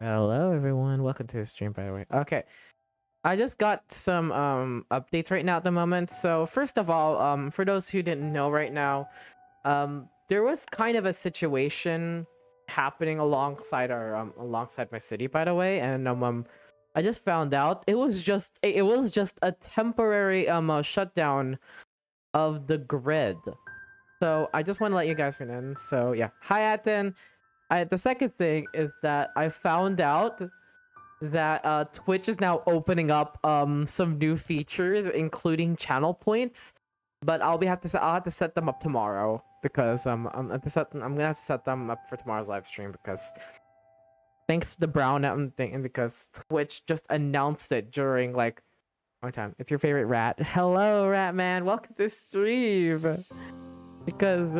Hello everyone, welcome to the stream by the way. Okay, I just got some updates right now at the moment. So first of all, for those who didn't know right now, there was kind of a situation happening alongside my city by the way, and I just found out it was just a temporary shutdown of the grid. So I just want to let you guys know. So yeah, hi Aten. The second thing is that I found out that Twitch is now opening up some new features, including channel points. But I'll have to set them up tomorrow because I'm gonna have to set them up for tomorrow's live stream because thanks to the brownout thing and because Twitch just announced it during like my time. It's your favorite rat. Hello, rat man. Welcome to stream. Because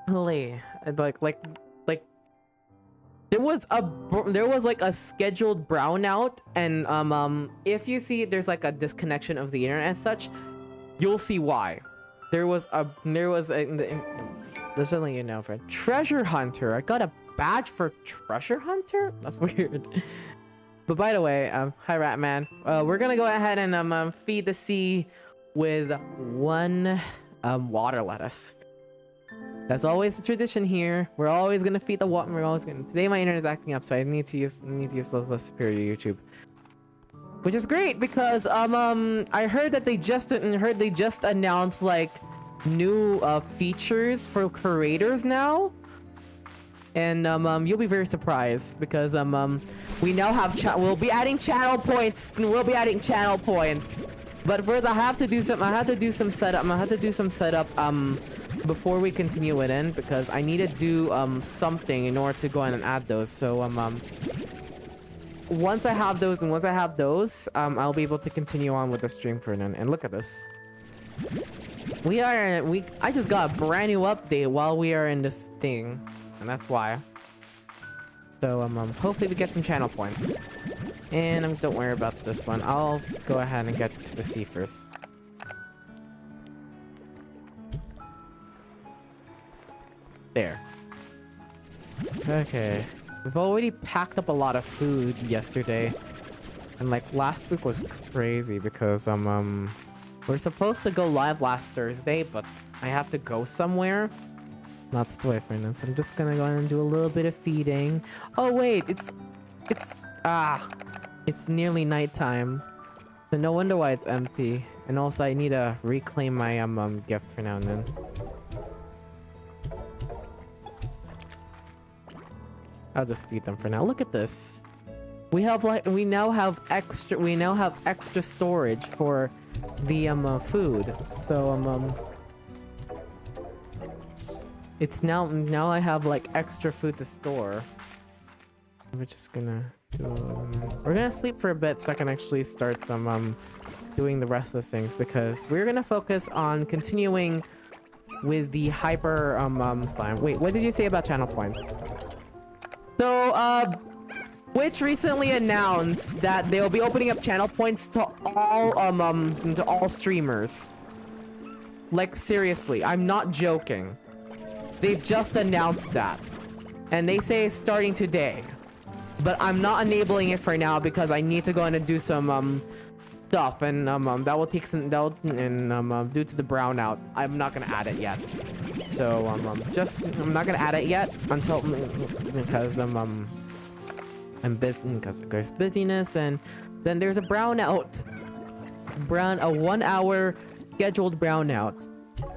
holy like there was like a scheduled brownout, and if you see there's like a disconnection of the internet as such, you'll see why. There's something you know for treasure hunter. I got a badge for treasure hunter. That's weird. But by the way, hi Ratman. We're gonna go ahead and feed the sea with one water lettuce. That's always the tradition here. We're always gonna feed the water. Today my internet is acting up, so I need to use less superior YouTube, which is great because I heard that they just announced like new features for creators now, and you'll be very surprised because we now have we'll be adding channel points. But first I have to do some setup before we continue it in, because I need to do something in order to go in and add those. So once I have those I'll be able to continue on with the stream for now. And look at this. I just got a brand new update while we are in this thing, and that's why. So hopefully we get some channel points. And don't worry about this one. I'll go ahead and get to the sea first. There. Okay. We've already packed up a lot of food yesterday. And like last week was crazy because we're supposed to go live last Thursday, but I have to go somewhere. That's the way for now. So I'm just gonna go ahead and do a little bit of feeding. Oh wait, it's nearly nighttime. So no wonder why it's empty. And also I need to reclaim my gift for now and then. I'll just feed them for now. Look at this. We now have extra storage for the food. So it's now I have like extra food to store. We're just gonna we're gonna sleep for a bit so I can actually start them doing the rest of the things, because we're gonna focus on continuing with the hyper slime. Wait, what did you say about channel points? So Twitch recently announced that they'll be opening up channel points to all streamers. Like seriously, I'm not joking. They've just announced that, and they say it's starting today. But I'm not enabling it for now because I need to go in and do some stuff, and that will take some due to the brownout, I'm not gonna add it yet. So I'm not gonna add it yet until because I'm busy, because there's busyness, and then there's a brownout, a 1 hour scheduled brownout,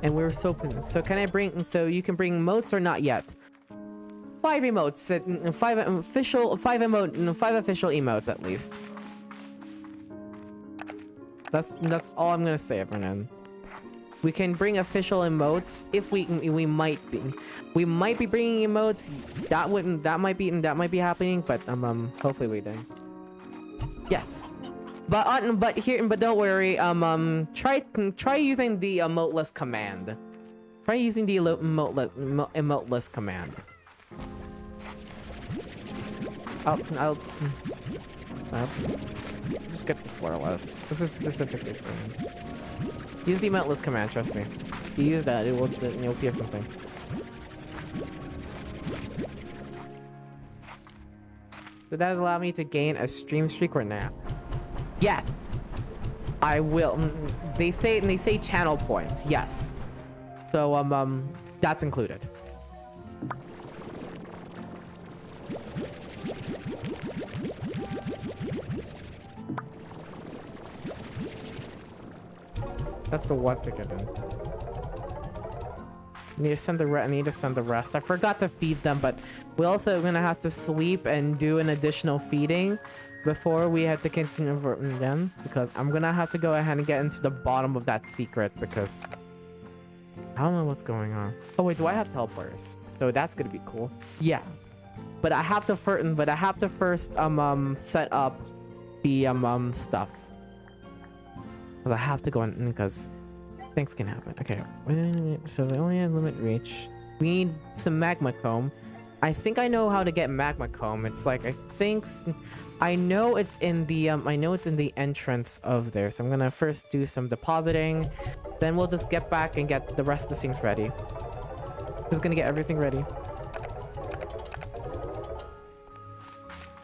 and we're so can I bring, so you can bring emotes or not yet? 5 emotes, 5 official emotes at least. That's all I'm gonna say for now. We can bring official emotes if we might be bringing emotes. That might be happening, but hopefully we do. Yes, but don't worry. Try using the emoteless command. Try using the emoteless command. I'll just get this water lettuce. This is specifically for me. Use the emoteless command, trust me. You use that, you'll hear something. would that allow me to gain a stream streak or not? Yes. I will. They say channel points. Yes. So that's included. That's the what's again. I need to send the rest. I forgot to feed them, but we also gonna have to sleep and do an additional feeding before we have to continue them, because I'm gonna have to go ahead and get into the bottom of that secret, because I don't know what's going on. Oh wait, do I have teleporters? So that's gonna be cool. Yeah, but I have to first set up the stuff, because I have to go in, because things can happen. Okay, so we only have limit reach. We need some magma comb. I think I know how to get magma comb. It's like, I know it's in the entrance of there. So I'm gonna first do some depositing, then we'll just get back and get the rest of the things ready. Just gonna get everything ready.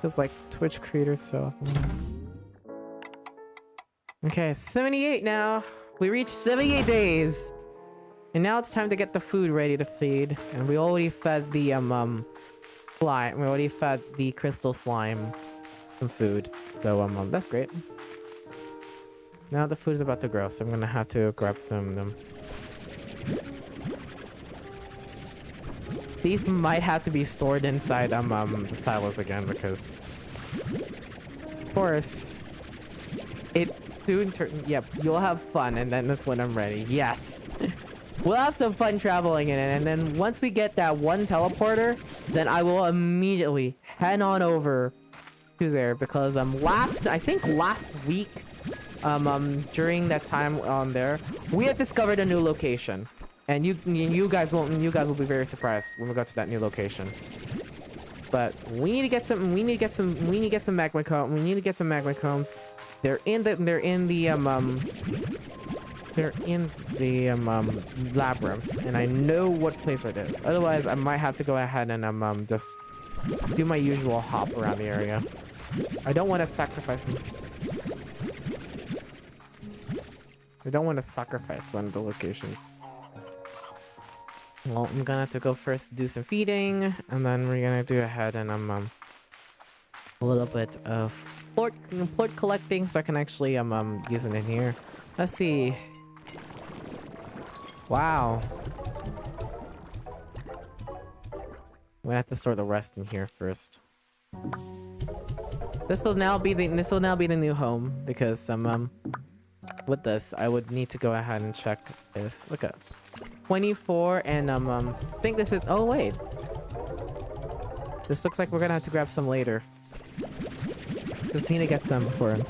It's like Twitch creators, so. Okay, 78 now. We reached 78 days. And now it's time to get the food ready to feed. And we already fed the slime. We already fed the crystal slime some food. So that's great. Now the food is about to grow, so I'm gonna have to grab some of them. These might have to be stored inside the silos again, because of course it's soon yep, you'll have fun, and then that's when I'm ready. Yes. We'll have some fun traveling in it, and then once we get that one teleporter, then I will immediately head on over to there, because I think last week during that time on there, we had discovered a new location, and you guys will be very surprised when we go to that new location. But we need to get some magma comb. We need to get some magma combs. They're in the labyrinth, and I know what place it is. Otherwise, I might have to go ahead and just do my usual hop around the area. I don't want to sacrifice them. I don't want to sacrifice one of the locations. Well, I'm gonna have to go first do some feeding, and then we're gonna do ahead and a little bit of plort collecting, so I can actually use it in here. Let's see. Wow. I'm gonna have to store the rest in here first. This will now be the new home, because with this I would need to go ahead and check if, look at 24, and I think this is, oh wait, this looks like we're gonna have to grab some later. Just need to get some before it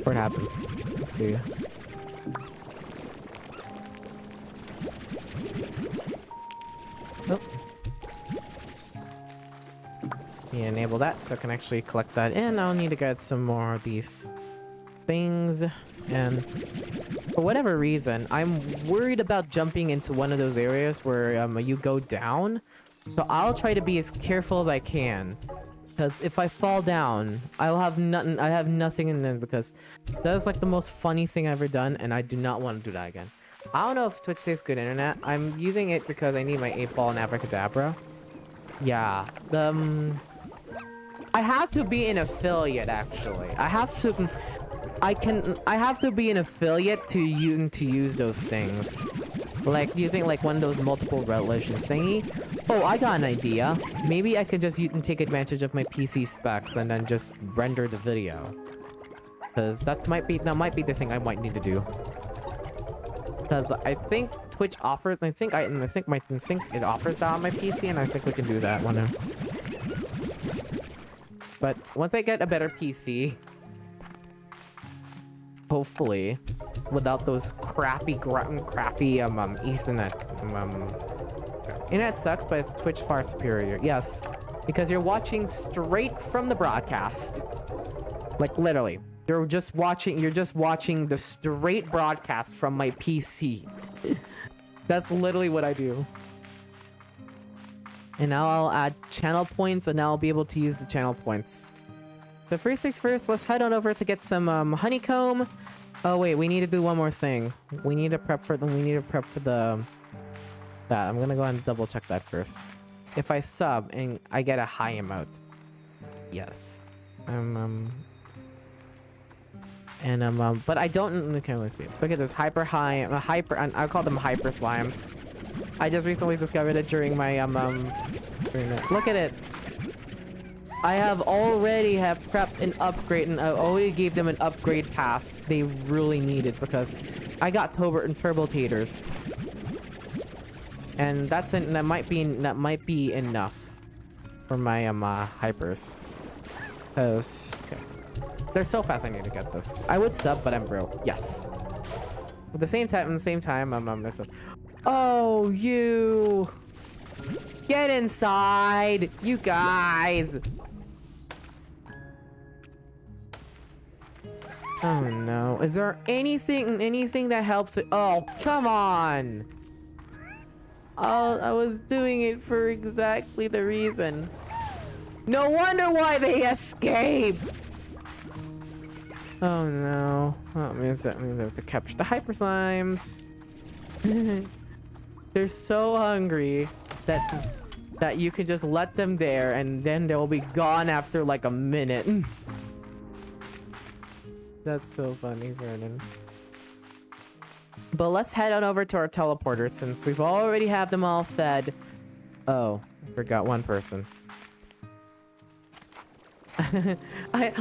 happens. Let's see. Oh. Enable that so I can actually collect that in. I'll need to get some more of these things, and for whatever reason I'm worried about jumping into one of those areas where you go down, so I'll try to be as careful as I can, because if I fall down I'll have nothing. I have nothing in there, because that is like the most funny thing I've ever done, and I do not want to do that again. I don't know if Twitch says good internet. I'm using it because I need my 8-ball and abracadabra. Yeah, I have to be an affiliate, actually. I have to be an affiliate to use those things. Like using like one of those multiple relations thingy. Oh, I got an idea. Maybe I could just take advantage of my PC specs and then just render the video. Because that might be the thing I might need to do. Because I think Twitch offers, it offers that on my PC, and I think we can do that one. But once I get a better PC, hopefully, without those crappy Ethernet. Internet sucks, but it's Twitch far superior. Yes, because you're watching straight from the broadcast. Like literally, you're just watching the straight broadcast from my PC. That's literally what I do. And now I'll add channel points, and now I'll be able to use the channel points. But first things first, let's head on over to get some honeycomb. Oh wait, we need to do one more thing. We need to prep for the that. I'm gonna go ahead and double check that first. If I sub and I get a high amount. Yes. But I don't. Okay, let's see. Look at this hyper high, I call them hyper slimes. I just recently discovered it during my look at it. I have already prepped an upgrade, and I already gave them an upgrade path they really needed because I got turbo taters, and that might be enough for my hypers. Cause okay. They're so fast. I need to get this. I would sub, but I'm broke. Yes. At the same time, I'm missing. Oh, you! Get inside, you guys! Oh no! Is there anything that helps it? Oh, come on! Oh, I was doing it for exactly the reason. No wonder why they escaped. Oh no. Oh, means that means I have to capture the hyper slimes. They're so hungry that you can just let them there and then they'll be gone after like a minute. That's so funny, Vernon. But let's head on over to our teleporters since we've already have them all fed. Oh, I forgot one person.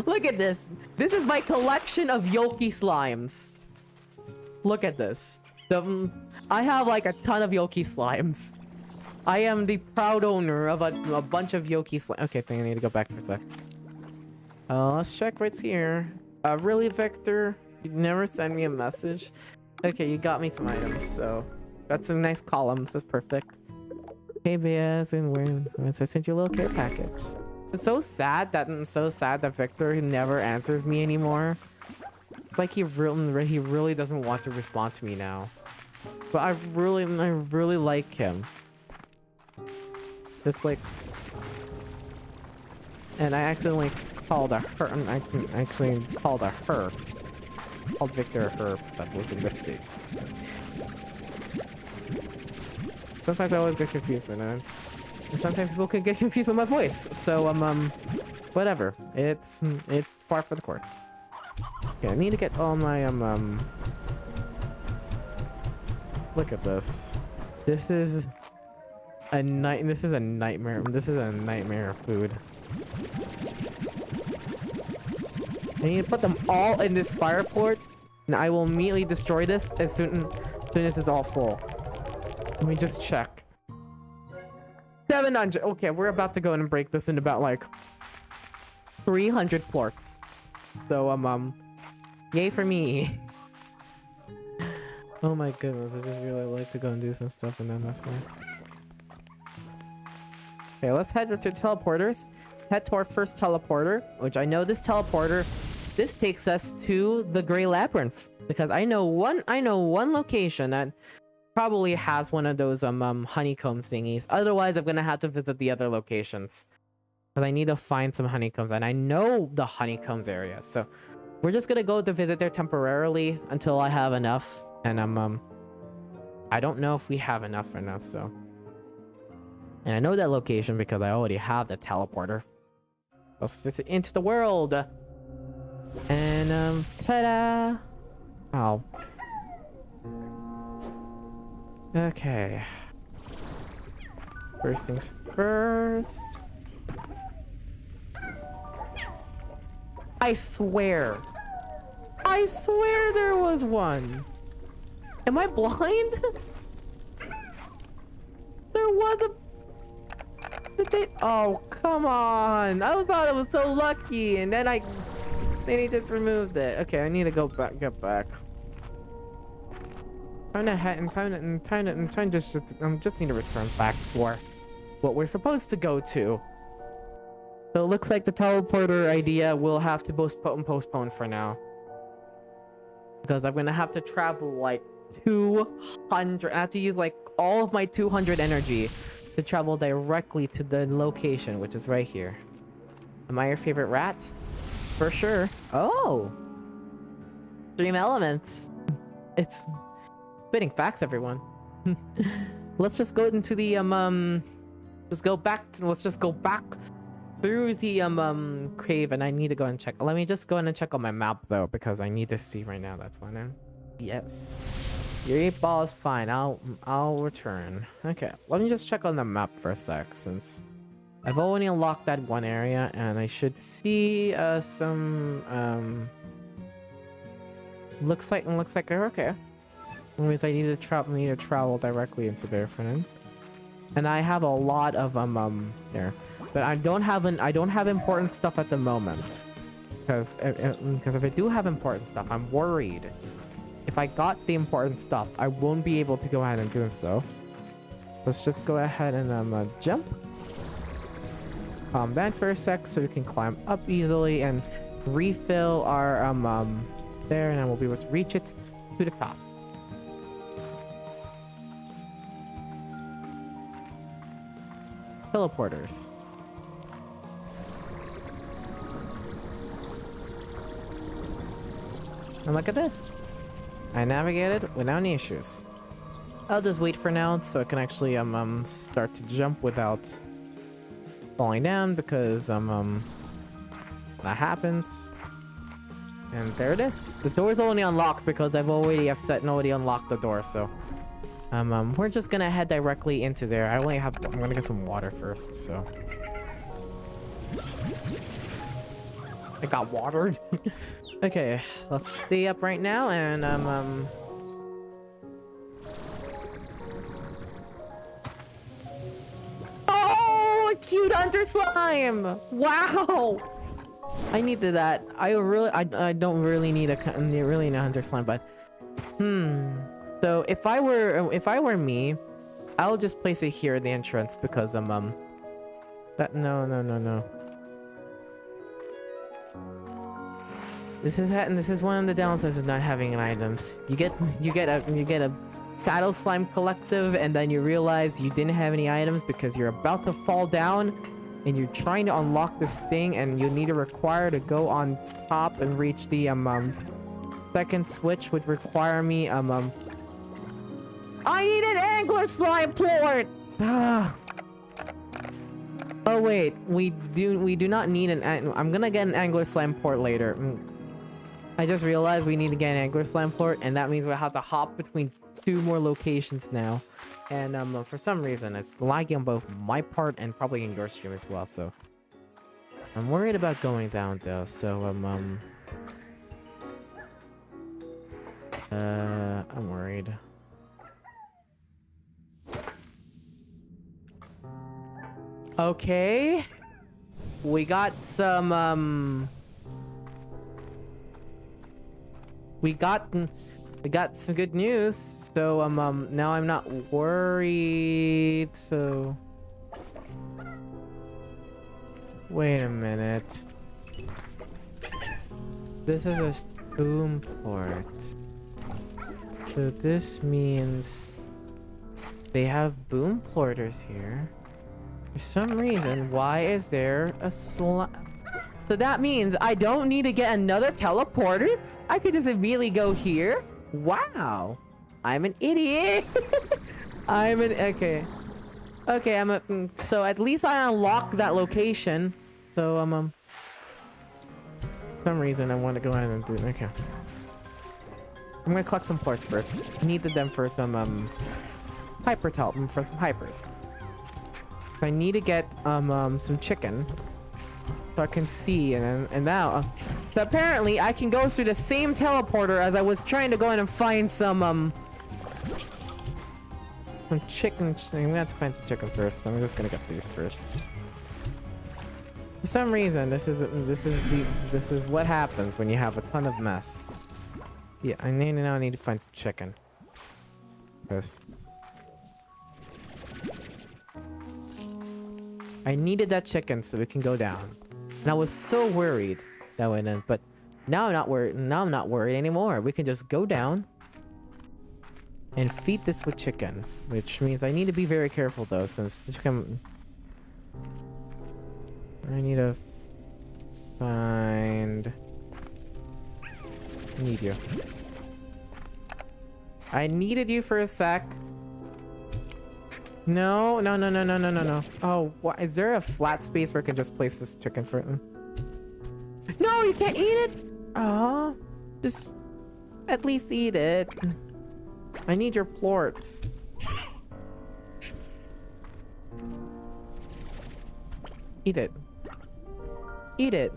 Look at this. This is my collection of Yoki slimes. Look at this. I have like a ton of Yoki slimes. I am the proud owner of a bunch of Yoki slimes. Okay, I think I need to go back for a sec. Let's check right here. Really, Victor? You never send me a message? Okay, you got me some items, so that's some nice columns. That's perfect. Hey, BS, and where? I sent you a little care package. It's so sad that Victor never answers me anymore. Like he really doesn't want to respond to me now. But I really like him. Just like, and I accidentally called a her. I actually called a her. Called Victor a her. That was a mistake. Sometimes I always get confused with that. And sometimes people can get confused with my voice. So whatever. It's par for the course. Okay, I need to get all my look at this. This is a nightmare. This is a nightmare of food. I need to put them all in this fire port, and I will immediately destroy this as soon as it's all full. Let me just check. 700. Okay, we're about to go in and break this in about like 300 ports. So yay for me. Oh my goodness, I just really like to go and do some stuff, and then that's fine. Okay, let's head to teleporters. Head to our first teleporter, which I know this teleporter. This takes us to the Gray Labyrinth because I know one location that probably has one of those honeycomb thingies. Otherwise, I'm gonna have to visit the other locations because I need to find some honeycombs, and I know the honeycombs area. So we're just gonna go to visit there temporarily until I have enough, and I don't know if we have enough or not. So, and I know that location because I already have the teleporter. Let's visit into the world, and ta-da! Oh. Okay. First things first. I swear there was one. Am I blind? There was a... Oh, come on. I thought I was so lucky, and then he just removed it. Okay, I need to get back. Just need to return back for what we're supposed to go to. So it looks like the teleporter idea will have to postpone for now. Because I'm gonna have to travel like 200. I have to use like all of my 200 energy to travel directly to the location, which is right here. Am I your favorite rat? For sure. Oh! Dream elements. It's spitting facts, everyone. Let's just go into the let's just go back through the cave, and I need to go and check. Let me just go in and check on my map though, because I need to see right now. That's fine. Yes. Your 8-ball is fine. I'll return. Okay, let me just check on the map for a sec, since I've only unlocked that one area, and I should see some looks like they're okay. Means I need to travel directly into there for now. And I have a lot of there, but I don't have important stuff at the moment, because if I do have important stuff, I'm worried. If I got the important stuff, I won't be able to go ahead and do so. Let's just go ahead and jump. Calm down for a sec so we can climb up easily and refill our there, and then we'll be able to reach it to the top. Teleporters. And look at this. I navigated without any issues. I'll just wait for now so I can actually start to jump without falling down, because that happens. And there it is. The door's only unlocked because I've already unlocked the door, so we're just gonna head directly into there. I'm gonna get some water first, so I got watered. Okay, let's stay up right now, and oh, a cute hunter slime! Wow, I needed that. I don't really need a hunter slime, but so if I were me, I'll just place it here at the entrance, because no. This is one of the downsides of not having items. You get a battle slime collective, and then you realize you didn't have any items because you're about to fall down, and you're trying to unlock this thing, and you need to require to go on top and reach the second switch, would require me I need an angler slime port. Oh wait, we do not need an. I'm gonna get an angler slime port later. I just realized we need to get an angler slime port, and that means we'll have to hop between 2 more locations now. And for some reason, it's lagging on both my part and probably in your stream as well. So I'm worried about going down though. So I'm worried. Okay, we got some we got some good news. So now I'm not worried. So wait a minute. This is a boom port. So this means they have boom porters here. For some reason, why is there a slime? So that means I don't need to get another teleporter? I could just immediately go here? Wow. I'm an idiot. Okay. Okay, so at least I unlocked that location. So, for some reason I want to go ahead and do it. Okay. I'm gonna collect some ports first. I needed them for some, for some hypers. I need to get some chicken so I can see, and now so apparently I can go through the same teleporter as I was trying to go in and find some chicken. I'm gonna have to find some chicken first, so I'm just gonna get these first. For some reason, this is what happens when you have a ton of mess. Yeah, I need to find some chicken first. I needed that chicken so we can go down. And I was so worried that went in, but now I'm not worried. Now I'm not worried anymore. We can just go down. and feed this with chicken, which means I need to be very careful though, since the chicken... I need to find... I need you. I needed you for a sec. No, no, no, no, no, no, no, no. Oh, what? Is there a flat space where I can just place this chicken for it? No, you can't eat it! Oh, just at least eat it. I need your plorts. Eat it. Eat it.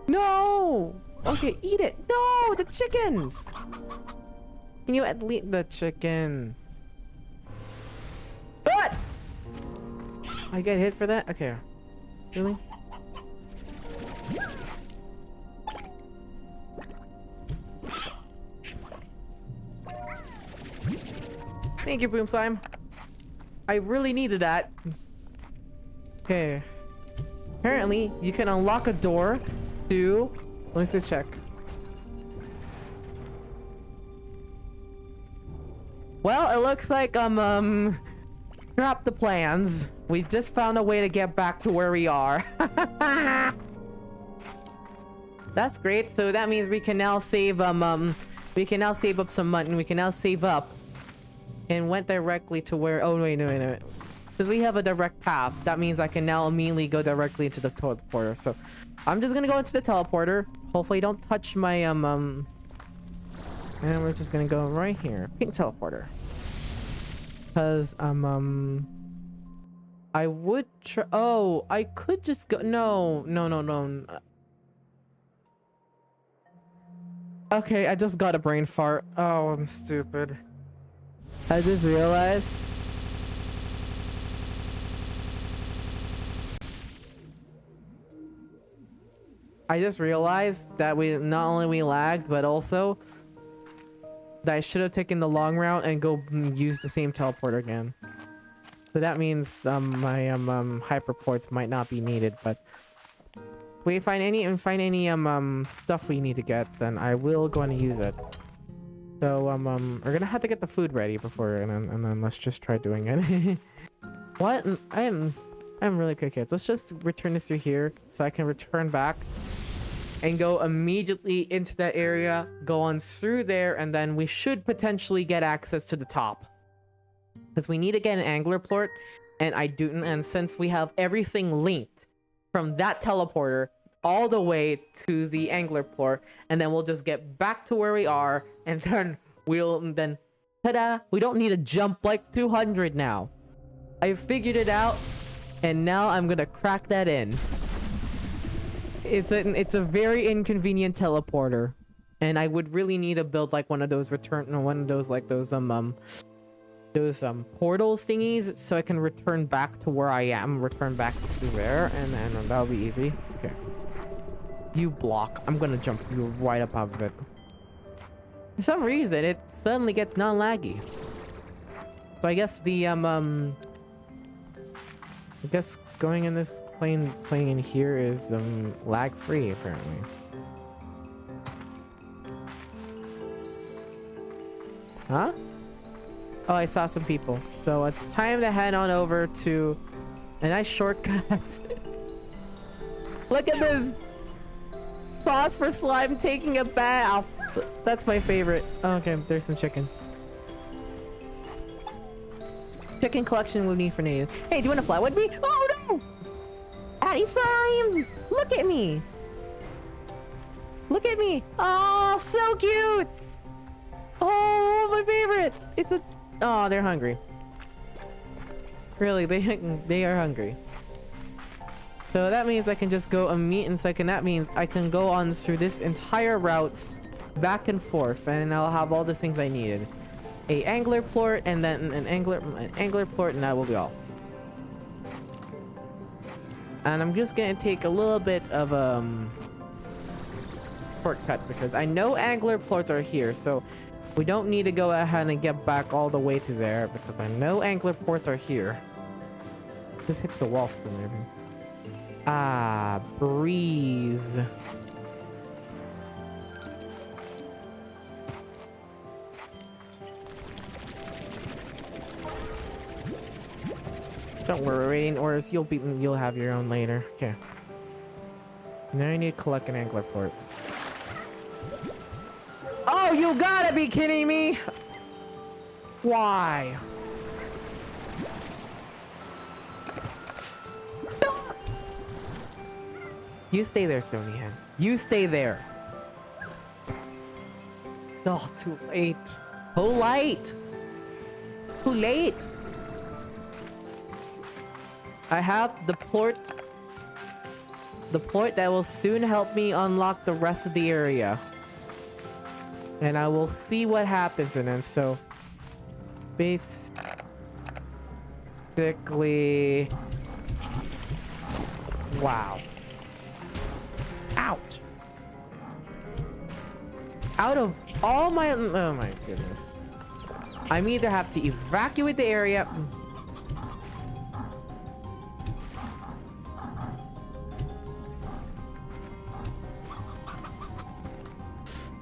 No! Okay, eat it. No, the chickens! Can you at least the chicken? What? I get hit for that? Okay. Really? Thank you, Boom Slime. I really needed that. Okay. Apparently, you can unlock a door to... Let's just check. Well, it looks like, drop the plans. We just found a way to get back to where we are. That's great. So that means we can now save, we can now save up some money. We can now save up. And went directly to where... Oh, wait, no, wait, no. Because we have a direct path. That means I can now immediately go directly into the teleporter. So I'm just gonna go into the teleporter. Hopefully don't touch my, and we're just gonna go right here. Pink teleporter. Because, I would try... Oh, I could just go... No, no, no, no. Okay, I just got a brain fart. Oh, I'm stupid. I just realized... that we not only we lagged, but also that I should have taken the long route and go use the same teleporter again. So that means my hyperports might not be needed, but if we find any stuff we need to get, then I will go and use it. So we're gonna have to get the food ready before, and then let's just try doing it. What? I'm really quick here. Let's just return this through here so I can return back and go immediately into that area, go on through there, and then we should potentially get access to the top. Because we need to get an angler plort, and since we have everything linked from that teleporter all the way to the angler plort, and then we'll just get back to where we are, and then ta-da! We don't need to jump like 200 now. I figured it out, and now I'm gonna crack that in. It's a very inconvenient teleporter, and I would really need to build like one of those portals thingies, so I can return back to where I am, return back to there, and then that'll be easy. Okay. You block. I'm gonna jump you right up out of it. For some reason, it suddenly gets non-laggy. So I guess I guess going in this playing in here is lag free apparently. Huh? Oh, I saw some people. So it's time to head on over to a nice shortcut. Look at this! Pause for slime taking a bath. That's my favorite. Oh, okay, there's some chicken. Chicken collection we need for native. Hey, do you want to fly with me? Oh no! Patty Slimes! Look at me! Look at me! Oh, so cute! Oh, my favorite! It's a... Oh, they're hungry. Really, they are hungry. So that means I can just go a meet in second. That means I can go on through this entire route back and forth, and I'll have all the things I needed. A angler plort, and then an angler plort, and that will be all. And I'm just gonna take a little bit of shortcut because I know angler plorts are here, so we don't need to go ahead and get back all the way to there because I know angler plorts are here. This hits the wall for some reason. Ah, breathe. Don't worry, waiting orders. You'll have your own later. Okay. Now you need to collect an angler port. Oh, you gotta be kidding me! Why? You stay there, Stony Hen. You stay there. Oh, too late. Too late. Too late. I have the port that will soon help me unlock the rest of the area. And I will see what happens in it. So basically, wow. Ouch. Out of all my, oh my goodness. I'm either have to evacuate the area.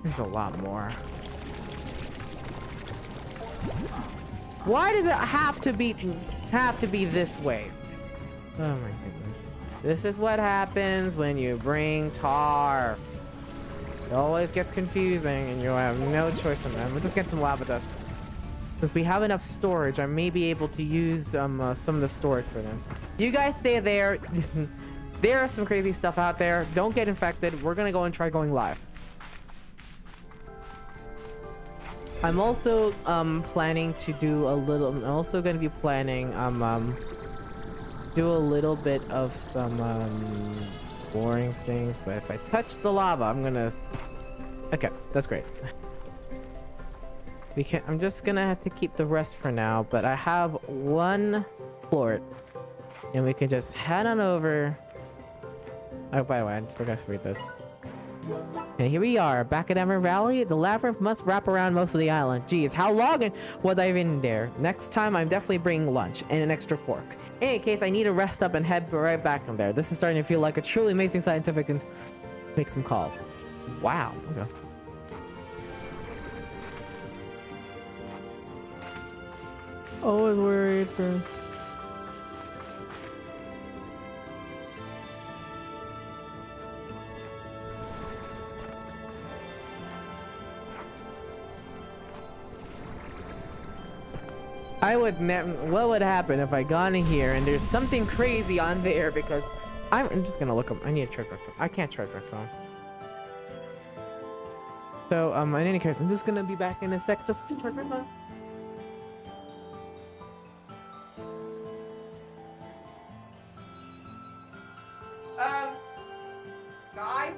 There's a lot more. Why does it have to be this way? Oh my goodness. This is what happens when you bring tar. It always gets confusing and you have no choice in that. We'll just get some lava dust. Since we have enough storage, I may be able to use some of the storage for them. You guys stay there. There is some crazy stuff out there. Don't get infected. We're gonna go and try going live. I'm also planning to do a little. I'm also gonna be planning do a little bit of some boring things. But if I touch the lava, I'm gonna. Okay, that's great. We can. I'm just gonna have to keep the rest for now. But I have one plort, and we can just head on over. Oh, by the way, I forgot to read this. And here we are, back at Emerald Valley. The labyrinth must wrap around most of the island. Geez, how long was I in there? Next time, I'm definitely bringing lunch and an extra fork. In any case, I need to rest up and head right back in there. This is starting to feel like a truly amazing scientific and make some calls. Wow. Okay. Always worried for... I would never. What would happen if I got in here and there's something crazy on there? Because I'm just gonna look up. I need to charge my phone. I can't charge my phone. So in any case, I'm just gonna be back in a sec just to charge my phone. Guy.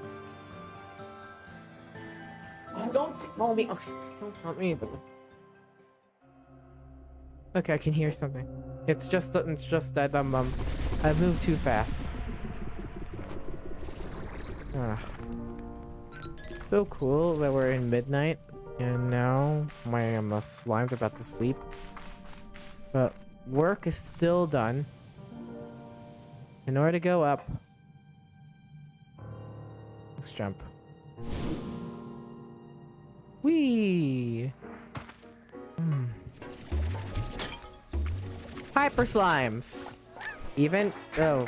Don't tell me. Okay, don't tell me. But. Okay, I can hear something. It's just that I moved too fast. Ugh. So cool that we're in midnight and now my slime's about to sleep. But work is still done. In order to go up, let's jump. Whee! Hyper slimes. Even oh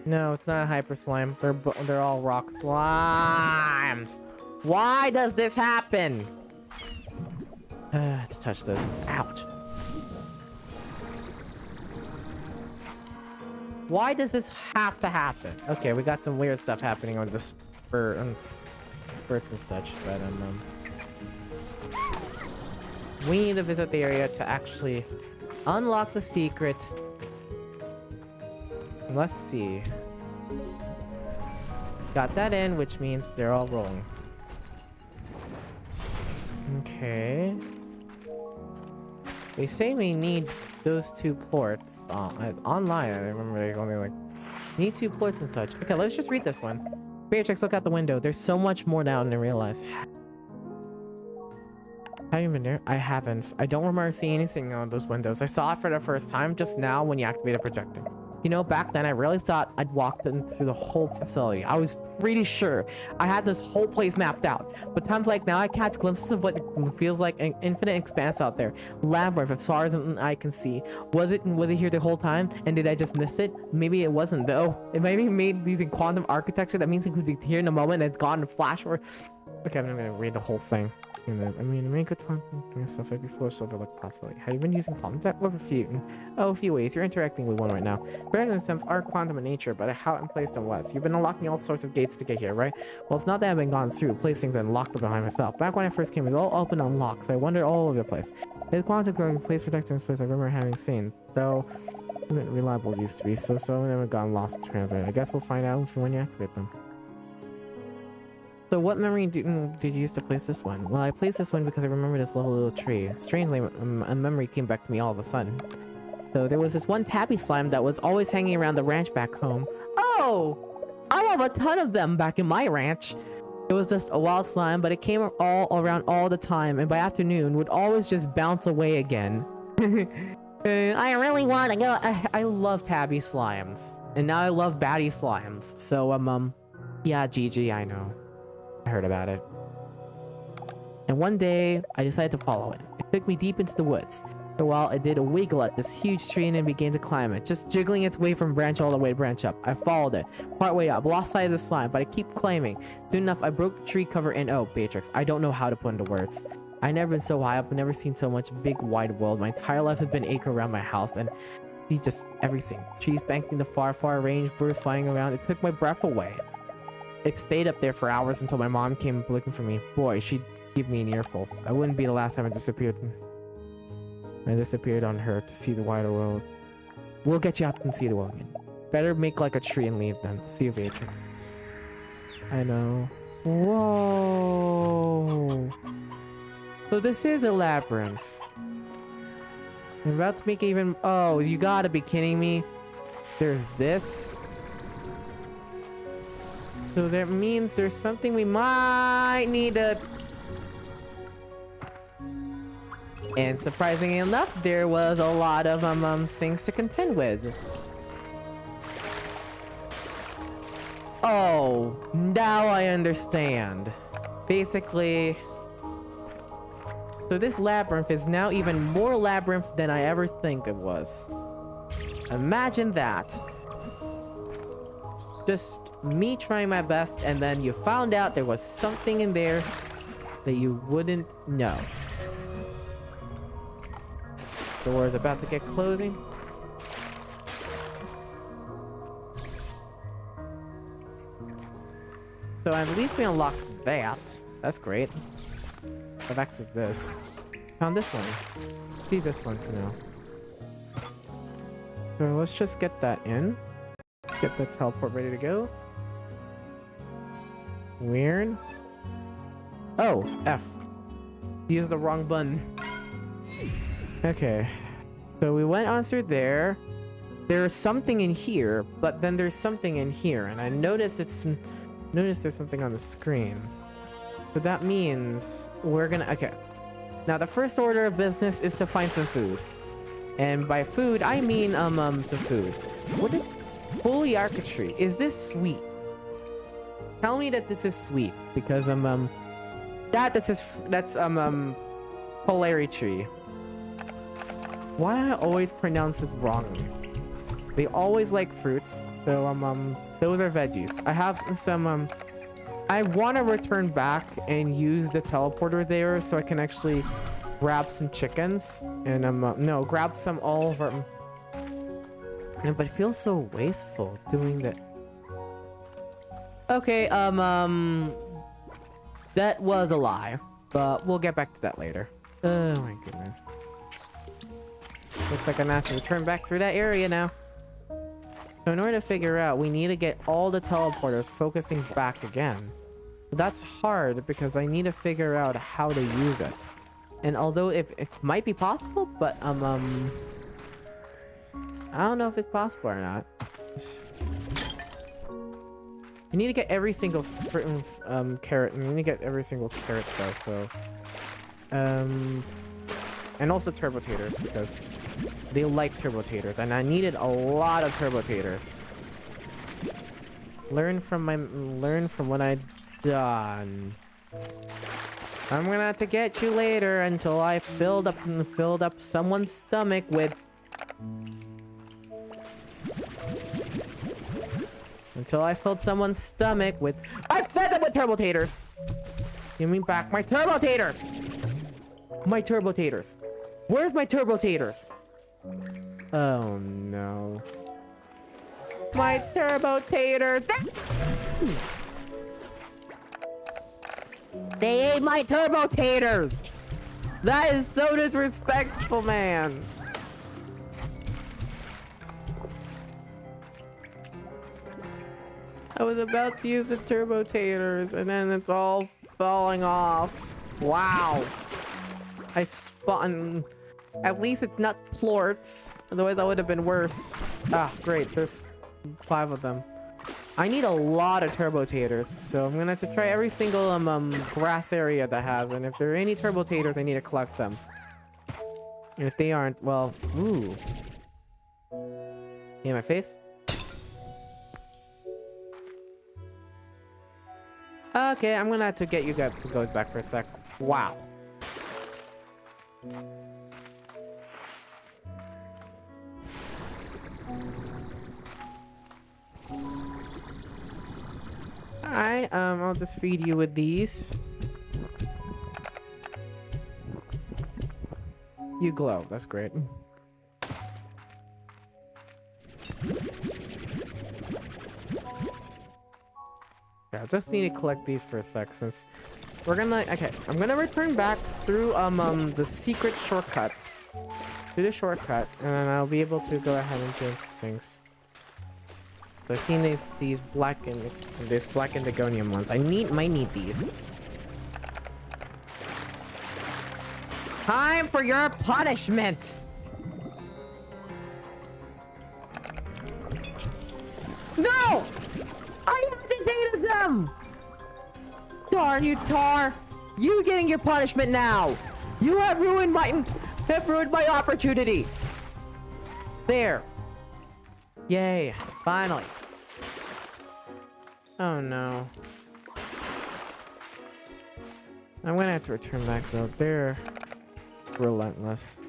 no, it's not a hyper slime. They're all rock slimes. Why does this happen? To touch this. Ouch. Why does this have to happen? Okay, we got some weird stuff happening on the spurts and such, but we need to visit the area to actually unlock the secret. Let's see. Got that in, which means they're all rolling. Okay. They say we need those 2 ports online. I remember they only like need 2 ports and such. Okay, let's just read this one. Beatrix, look out the window. There's so much more now than I realize. Have you been there? I haven't. I don't remember seeing anything on those windows. I saw it for the first time just now when you activated projecting. You know, back then I really thought I'd walked into the whole facility. I was pretty sure I had this whole place mapped out. But times like now I catch glimpses of what feels like an infinite expanse out there. Labyrinth as far as I can see. Was it here the whole time? And did I just miss it? Maybe it wasn't though. It might be made using quantum architecture. That means it could be here in a moment and it's gone in a flash or... Okay, I'm gonna read the whole thing. I mean, make good fun doing stuff like before so overlook possibility. Have you been using quantum tech? Well, a few ways. You're interacting with one right now. Random systems are quantum in nature, but how and placed them was. You've been unlocking all sorts of gates to get here, right? Well, it's not that I've been gone through, placed things and locked them behind myself. Back when I first came, it was all open and unlocked, so I wandered all over the place. It's quantum going place protecting this place I remember having seen, though reliable as used to be, so never gotten lost in transit. I guess we'll find out when you activate them. So what memory did you use to place this one? Well, I placed this one because I remember this little tree. Strangely, a memory came back to me all of a sudden. So there was this one tabby slime that was always hanging around the ranch back home. Oh! I have a ton of them back in my ranch! It was just a wild slime, but it came all around all the time, and by afternoon would always just bounce away again. I really want to go. I love tabby slimes. And now I love baddie slimes. So, yeah, GG, I know. I heard about it. And one day, I decided to follow it. It took me deep into the woods. For a while, it did a wiggle at this huge tree and then began to climb it, just jiggling its way from branch all the way to branch up. I followed it, part way up, lost sight of the slime, but I keep climbing. Soon enough, I broke the tree cover and oh, Beatrix, I don't know how to put into words. I've never been so high up, never seen so much big wide world. My entire life has been acre around my house and see just everything. Trees banked in the far range, birds flying around. It took my breath away. It stayed up there for hours until my mom came looking for me. Boy, she'd give me an earful. I wouldn't be the last time I disappeared. I disappeared on her to see the wider world. We'll get you out and see the world again. Better make like a tree and leave then. See you, Beatrix. I know. Whoa. So this is a labyrinth. I'm about to make even... Oh, you gotta be kidding me. There's this. So that means there's something we might need to... And surprisingly enough, there was a lot of things to contend with. Oh, now I understand. Basically... So this labyrinth is now even more labyrinth than I ever think it was. Imagine that. Just me trying my best, and then you found out there was something in there that you wouldn't know. Door is about to get closing. So at least we unlocked that. That's great. I've accessed this. Found this one. See this one for now. So let's just get that in. Get the teleport ready to go. Weird. Oh, F. Use the wrong button. Okay. So we went on through there. There's something in here, but then there's something in here, and I notice there's something on the screen. So that means we're gonna... Okay. Now the first order of business is to find some food. And by food, I mean some food. What is... Holy architry. Is this sweet? Tell me that this is sweet, because that's Polari tree. Why do I always pronounce it wrongly? They always like fruits, so those are veggies. I have some I want to return back and use the teleporter there so I can actually grab some chickens and no, grab some all of them. But it feels so wasteful doing that. Okay, that was a lie, but we'll get back to that later. Oh my goodness. Looks like I'm gonna have to return back through that area now. So in order to figure out, we need to get all the teleporters focusing back again. But that's hard because I need to figure out how to use it. And although it might be possible, but I don't know if it's possible or not. You need to get every single carrot. You need to get every single carrot though, so and also turbo taters because They like turbo taters, and I needed a lot of turbo taters. Learn from what I've done. I'm gonna have to get you later until I filled up someone's stomach with. Until I filled someone's stomach with. I fed them with turbo taters. Give me back my turbo taters. My turbo taters. Where's my turbo taters? Oh no. My turbo taters. They ate my turbo taters. That is so disrespectful, man. I was about to use the turbo taters and then it's all falling off. Wow. I spun. At least it's not plorts. Otherwise that would have been worse. Ah, great. There's 5 of them. I need a lot of turbo taters, so I'm gonna have to try every single grass area that has, and if there are any turbo taters, I need to collect them. And if they aren't, well, ooh. In my face? Okay, I'm gonna have to get you guys back for a sec. Wow. Alright, I'll just feed you with these. You glow, that's great. Yeah, I just need to collect these for a sec since we're gonna, okay, I'm gonna return back through, the secret shortcut. Through the shortcut, and then I'll be able to go ahead and change things. I've seen these black and this black indigonium ones. Might need these. Time for your punishment. No! I agitated them! Darn you, Tar! You getting your punishment now! You have ruined my opportunity! There. Yay, finally. Oh no. I'm gonna have to return back though. They're relentless.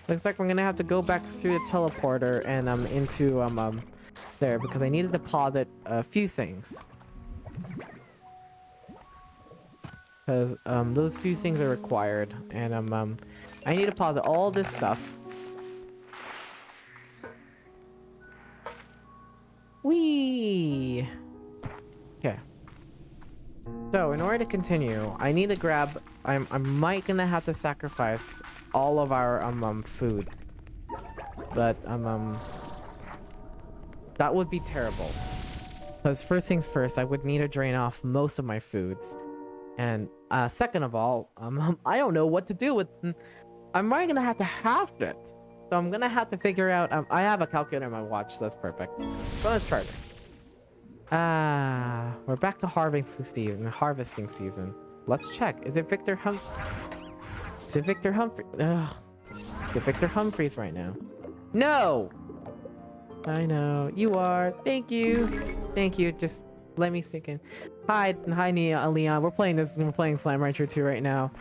Looks like we're gonna have to go back through the teleporter and into there because I need to deposit a few things. Because those few things are required, and I need to deposit all this stuff. Whee! Okay. So in order to continue, I need to grab. I might gonna have to sacrifice all of our food, but that would be terrible. Because first things first, I would need to drain off most of my foods, and second of all, I don't know what to do with. I'm probably gonna have to half it. So I'm gonna have to figure out. I have a calculator on my watch, so that's perfect. So let's try it. We're back to harvesting season. Let's check. Is it Victor Humphrey? Is it Victor Humphrey? Ugh. Is it Victor Humphreys right now? No! I know. You are. Thank you. Thank you. Just let me sink in. Hi, Leon. We're playing Slime Rancher 2 right now.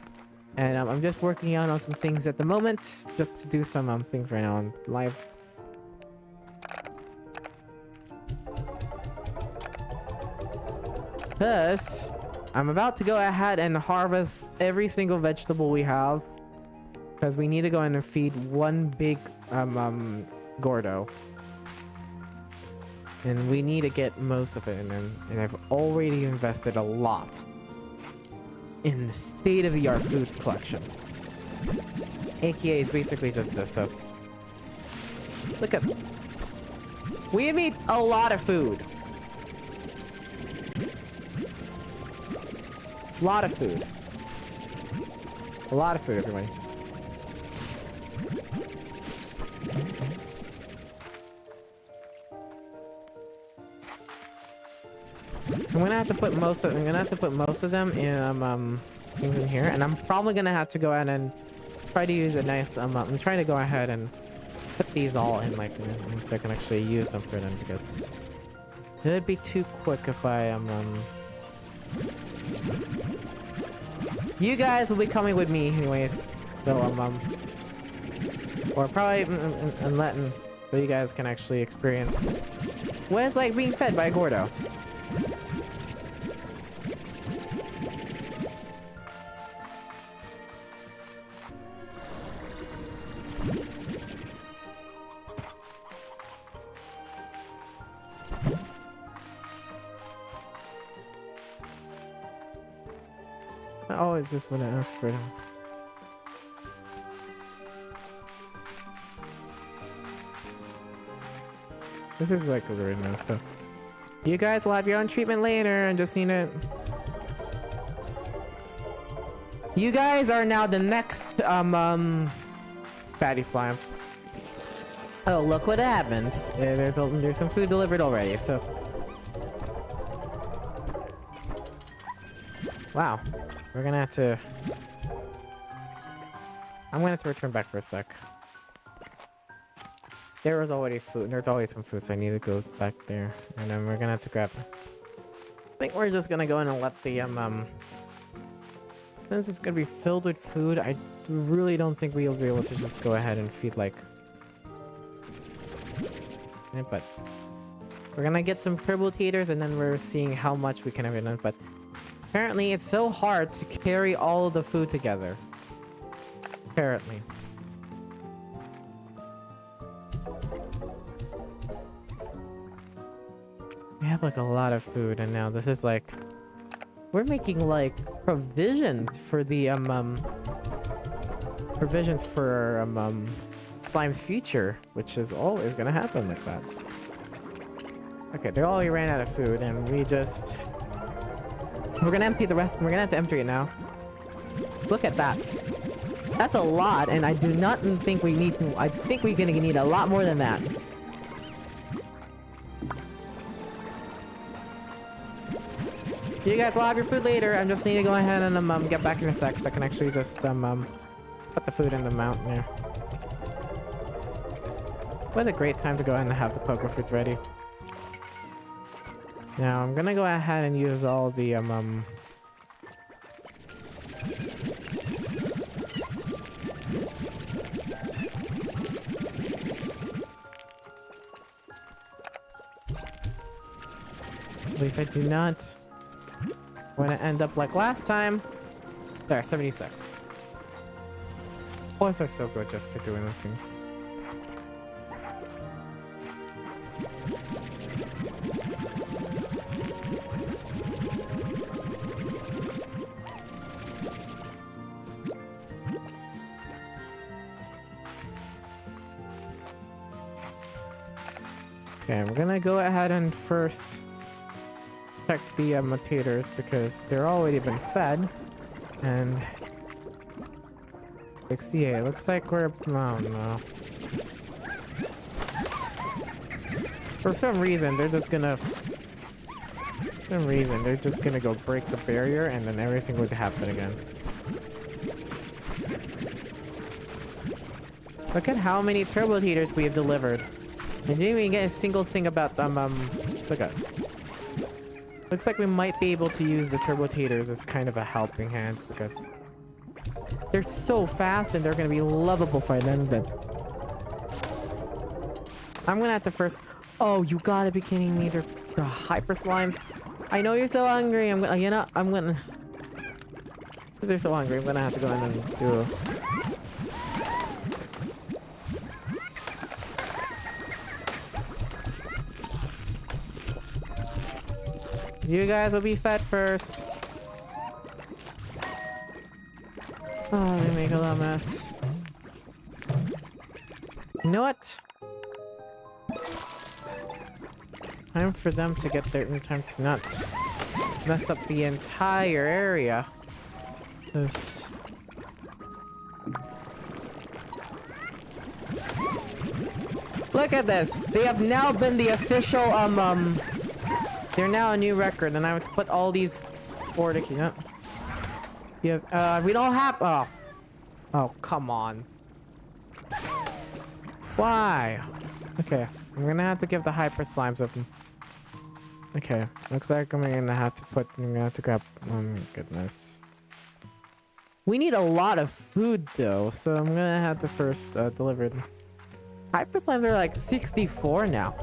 And I'm just working on some things at the moment. Just to do some things right now on live. Thus, I'm about to go ahead and harvest every single vegetable we have. Because we need to go in and feed one big Gordo. And we need to get most of it, and I've already invested a lot in the state-of-the-art food collection. AKA is basically just this, so look at, we have eaten a lot of food. A lot of food. A lot of food, everybody. I'm gonna have to put most of them in things in here, and I'm probably gonna have to go ahead and try to use a nice I'm trying to go ahead and put these all in like so I can actually use them for them, because it would be too quick if I am you guys will be coming with me anyways, so or probably and letting, so you guys can actually experience what it's like being fed by a Gordo. I always just want to ask for them. This is like right now, so you guys will have your own treatment later and just need it. You guys are now the next fatty slimes. Oh, look what happens. There's some food delivered already, so wow. We're gonna have to... I'm gonna have to return back for a sec. There was already food. There's always some food, so I need to go back there. And then we're gonna have to grab... I think we're just gonna go in and let the, since it's gonna be filled with food, I really don't think we'll be able to just go ahead and feed, like... Yeah, but... We're gonna get some turbo taters, and then we're seeing how much we can have in, but... Apparently, it's so hard to carry all of the food together. Apparently. We have like a lot of food, and now this is like... We're making like provisions for the provisions for Slime's future, which is always gonna happen like that. Okay, they already ran out of food, and we just... We're gonna empty the rest. We're gonna have to empty it now. Look at that. That's a lot, and I do not think we need... I think we're gonna need a lot more than that. You guys will have your food later. I just need to go ahead and get back in a sec so I can actually just put the food in the mountain there. What a great time to go ahead and have the poker fruits ready. Now I'm gonna go ahead and use all the at least I do not want to end up like last time. There, 76. Boys are so good just to doing those things. Okay, we're gonna go ahead and first check the taters because they're already been fed, and 68. Looks like we're... oh no. For some reason, they're just gonna... go break the barrier, and then everything would happen again. Look at how many turbo heaters we have delivered. I didn't even get a single thing about them. Look at. Looks like we might be able to use the turbo taters as kind of a helping hand because they're so fast and they're gonna be lovable for them. But I'm gonna have to first. Oh, you gotta be kidding me! They're hyper slimes. I know you're so hungry. I'm gonna. You know, I'm gonna. Because they're so hungry, I'm gonna have to go in and do. You guys will be fed first. Oh, they make a lot of mess. You know what? Time for them to get there in time to not mess up the entire area. This. Look at this! They have now been the official, they're now a new record, and I have to put all these forward, you know? You have, we don't have. Oh. Oh, come on. Why? Okay, I'm gonna have to give the hyper slimes up. Okay, looks like I'm gonna have to put. I'm gonna have to grab. Oh my goodness. We need a lot of food though, so I'm gonna have to first deliver it. Hyper slimes are like 64 now.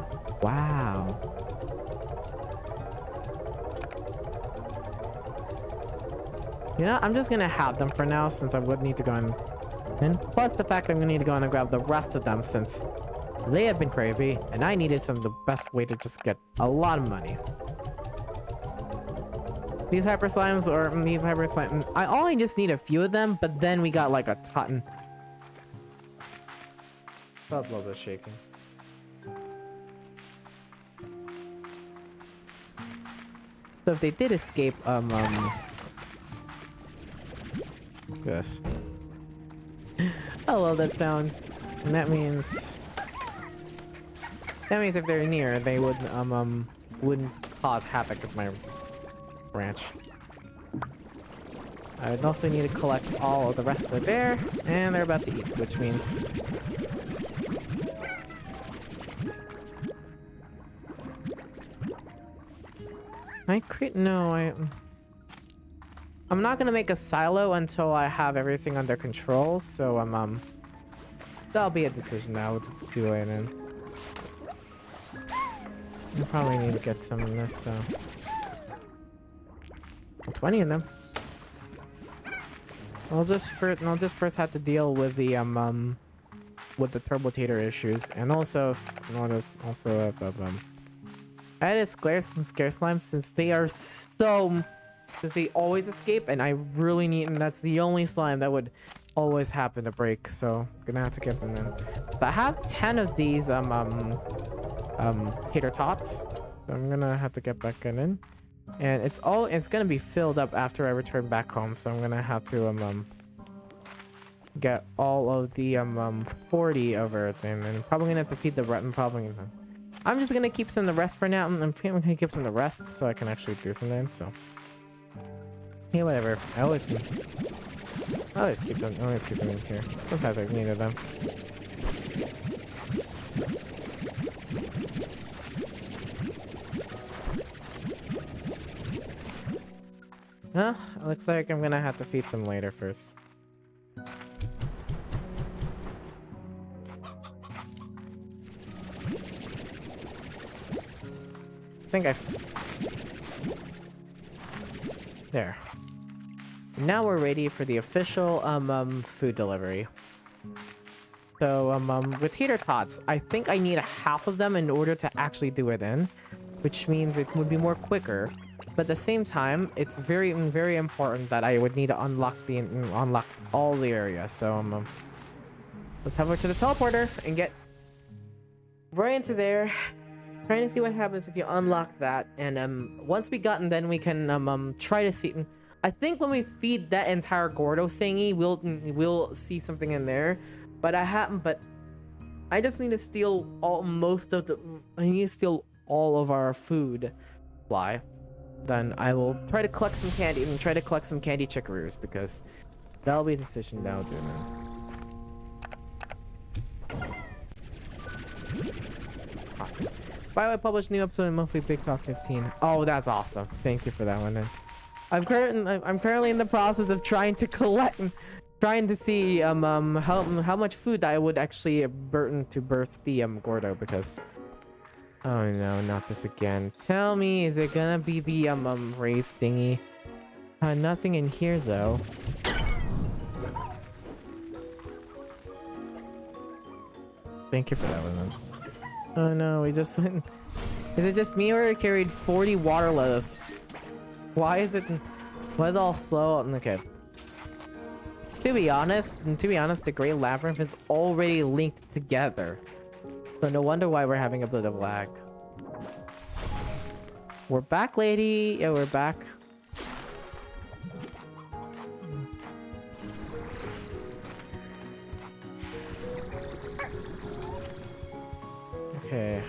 Wow. You know, I'm just gonna have them for now since I would need to go and plus the fact I'm gonna need to go and grab the rest of them since they have been crazy and I needed the best way to just get a lot of money. These hyper slimes or these hyper slimes, I only just need a few of them, but then we got like a ton. Felt a little bit shaking. So if they did escape, yes. I love that sound. And that means if they're near, they wouldn't cause havoc of my branch. I'd also need to collect all of the rest of there, and they're about to eat, which means I'm not gonna make a silo until I have everything under control, so that'll be a decision that I would do it in. I probably need to get some of this, so 20 in them. I'll just first have to deal with the turbotator issues, and also added scarce slimes since they are so. Because they always escape, and I really need, and that's the only slime that would always happen to break, so I'm gonna have to give them in. But I have 10 of these tater tots, so I'm gonna have to get back in, and it's gonna be filled up after I return back home, so I'm gonna have to get all of the 40 of everything, and I'm probably gonna have to feed the rat. I'm just gonna keep some of the rest for now, and I'm gonna keep some of the rest so I can actually do something. So. Yeah, whatever. I always keep them in here. Sometimes I needed them. Well, it looks like I'm gonna have to feed some later first. I think there. Now we're ready for the official food delivery. So with tater tots, I think I need half of them in order to actually do it in, which means it would be more quicker. But at the same time, it's very, very important that I would need to unlock all the area. So let's head over to the teleporter and get right into there. Trying to see what happens if you unlock that, and once we then we can try to see. I think when we feed that entire Gordo thingy, we'll see something in there, but I just need to steal I need to steal all of our food supply. Then I will try to collect some candy and try to collect some candy chickaroos, because that'll be a decision that I'll do then. Awesome. By the way, I published new episode of Monthly Big Top 15. Oh, that's awesome. Thank you for that one then. I'm currently in the process of trying to see how much food I would actually birth the Gordo, because oh no, not this again. Tell me, is it gonna be the race thingy? Nothing in here though. Thank you for that one then. Oh no, we just went. Is it just me, or I carried 40 water lettuce? Why is it all slow? Okay. To be honest, the Great Labyrinth is already linked together. So no wonder why we're having a bit of lag. We're back, lady. Yeah, we're back. Okay.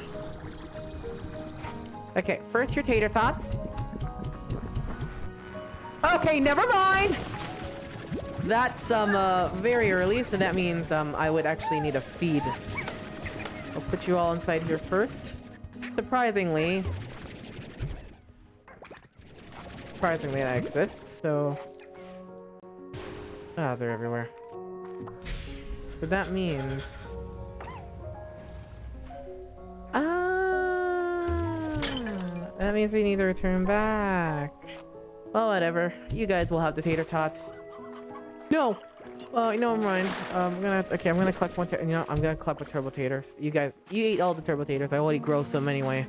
Okay, first your tater tots. Okay, never mind. That's very early, so that means I would actually need a feed. I'll put you all inside here first. Surprisingly, that exists, so... Ah, they're everywhere. So that means... that means we need to return back. Well, whatever. You guys will have the tater tots. No! Oh, never mind. I'm gonna collect one. You know, I'm gonna collect the turbo taters. You guys, you eat all the turbo taters. I already grow some anyway.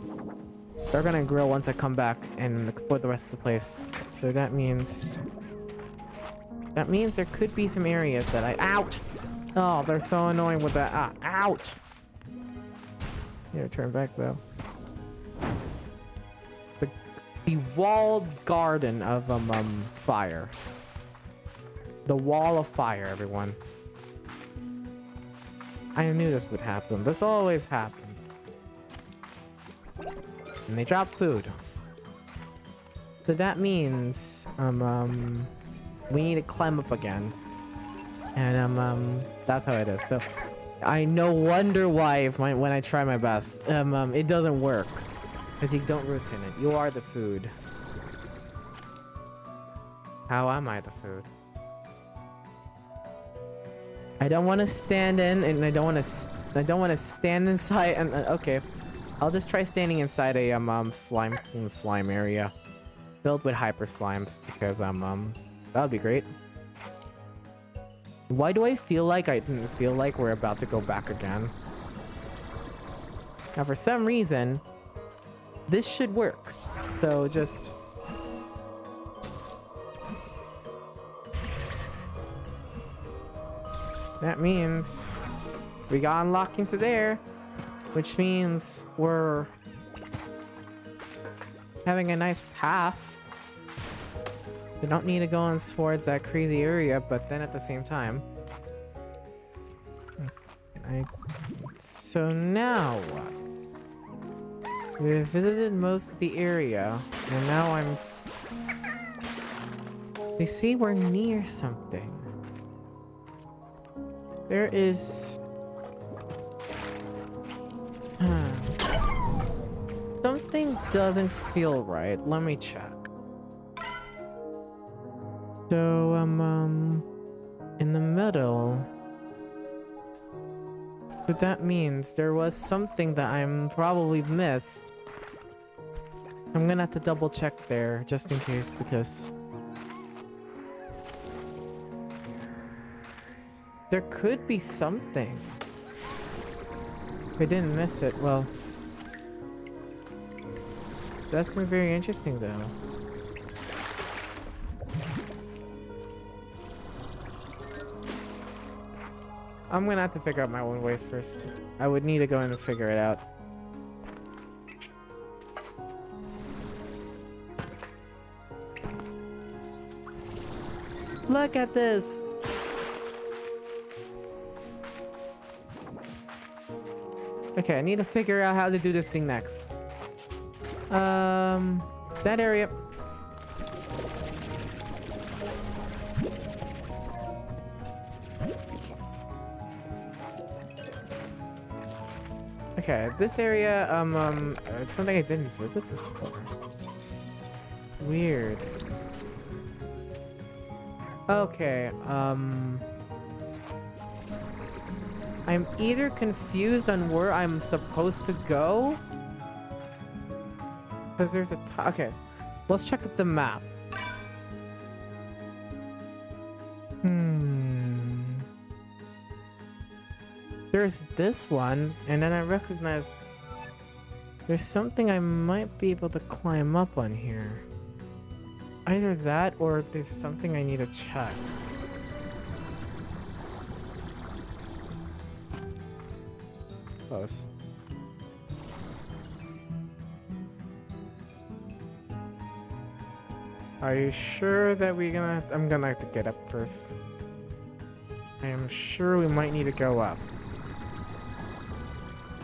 They're gonna grow once I come back and explore the rest of the place. So that means there could be some areas that I... Ouch! Oh, they're so annoying with that. Ah, ouch! Need to turn back though. The walled garden of fire. The wall of fire, everyone. I knew this would happen. This always happened. And they drop food. So that means we need to climb up again. And that's how it is. So I no wonder why when I try my best, it doesn't work. Because you don't root in it. You are the food. How am I the food? I don't want to stand in, and I don't want to stand inside. And okay, I'll just try standing inside a slime area filled with hyper slimes because that would be great. Why do I feel like we're about to go back again? Now, for some reason, this should work. So just... That means we got unlocked into there, which means we're having a nice path. We don't need to go on towards that crazy area, but then at the same time... So now what? We've visited most of the area, and now You see, we're near something. There is... Something doesn't feel right. Let me check. So, in the middle... But that means there was something that I'm probably missed. I'm gonna have to double check there, just in case, because... There could be something. If I didn't miss it, well... That's gonna be very interesting, though. I'm gonna have to figure out my own ways first. I would need to go in and figure it out. Look at this! Okay, I need to figure out how to do this thing next. That area. Okay, this area, it's something I didn't visit before. Weird. Okay, I'm either confused on where I'm supposed to go, because there's okay, let's check the map. There's this one, and then I recognize there's something I might be able to climb up on here. Either that, or there's something I need to check. Close. Are you sure that I'm gonna have to get up first. I am sure we might need to go up.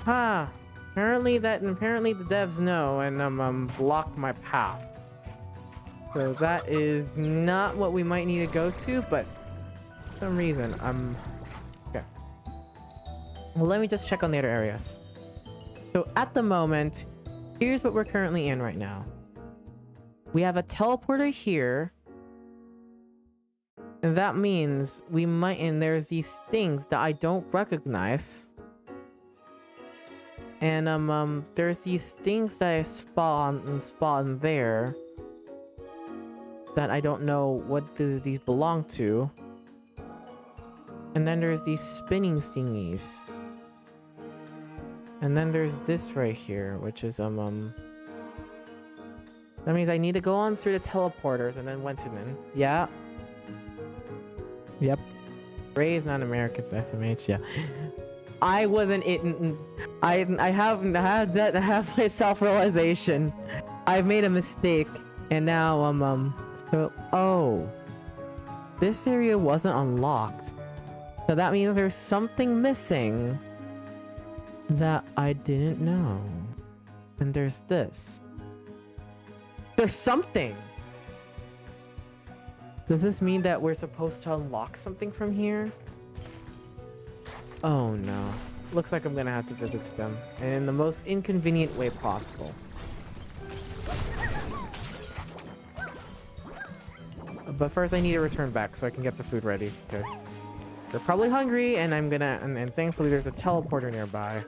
Ah, apparently the devs know and blocked my path. So that is not what we might need to go to, but some reason, okay. Well, let me just check on the other areas. So at the moment, here's what we're currently in right now. We have a teleporter here. And that means we might, and there's these things that I don't recognize. And there's these things that I spawn there that I don't know what these belong to. And then there's these spinning thingies. And then there's this right here, which is that means I need to go on through the teleporters and then went to them. Yeah. Yep. Ray is not American, so SMH, yeah. I wasn't I have my self-realization. I've made a mistake. And now so oh. This area wasn't unlocked. So that means there's something missing that I didn't know. And there's this. There's something! Does this mean that we're supposed to unlock something from here? Oh no. Looks like I'm gonna have to visit them. And in the most inconvenient way possible. But first I need to return back so I can get the food ready. Because they're probably hungry and I'm gonna... And thankfully there's a teleporter nearby.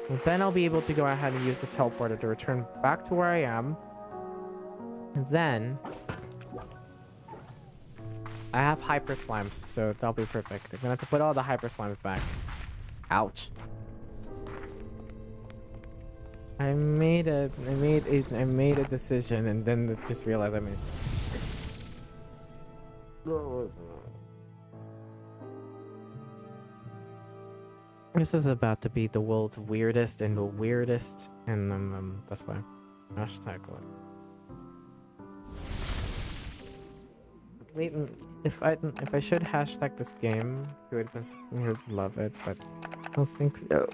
And then I'll be able to go ahead and use the teleporter to return back to where I am. And then... I have hyper slimes, so that'll be perfect. I'm gonna have to put all the hyper slimes back. Ouch. I made a decision and then just realized I made. This is about to be the world's weirdest and the weirdest, and that's fine. Hashtag it. Wait, if I should hashtag this game, you would love it, but I don't think so.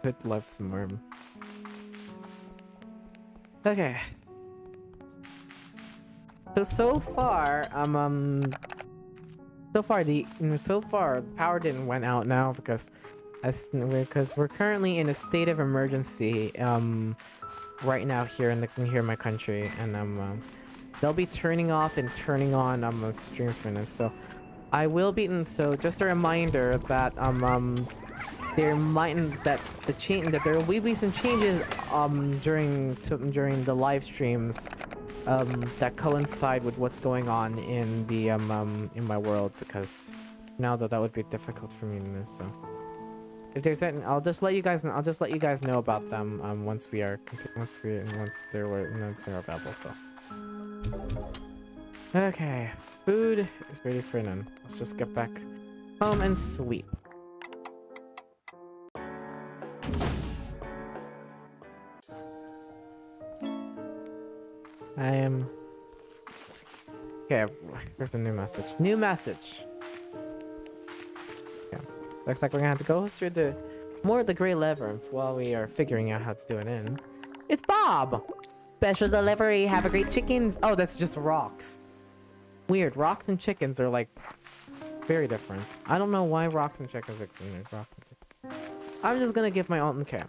I'd love some more. Okay. So far the power didn't went out now because we're currently in a state of emergency right now here in my country, and they'll be turning off and turning on streams for this. So I will be, so just a reminder that there will be some changes during the live streams that coincide with what's going on in the in my world, because now that would be difficult for me in this. So if there's any, I'll just let you guys know about them once they're available. So okay, food is ready for none. Let's just get back home and sleep. I am okay. Here's a new message. New message. Yeah, looks like we're gonna have to go through the Gray Labyrinth while we are figuring out how to do it in. It's Bob. Special delivery. Have a great chickens. Oh, that's just rocks. Weird. Rocks and chickens are like very different. I don't know why rocks and chickens mix in there. Rocks and chickens. I'm just gonna give my own. Okay.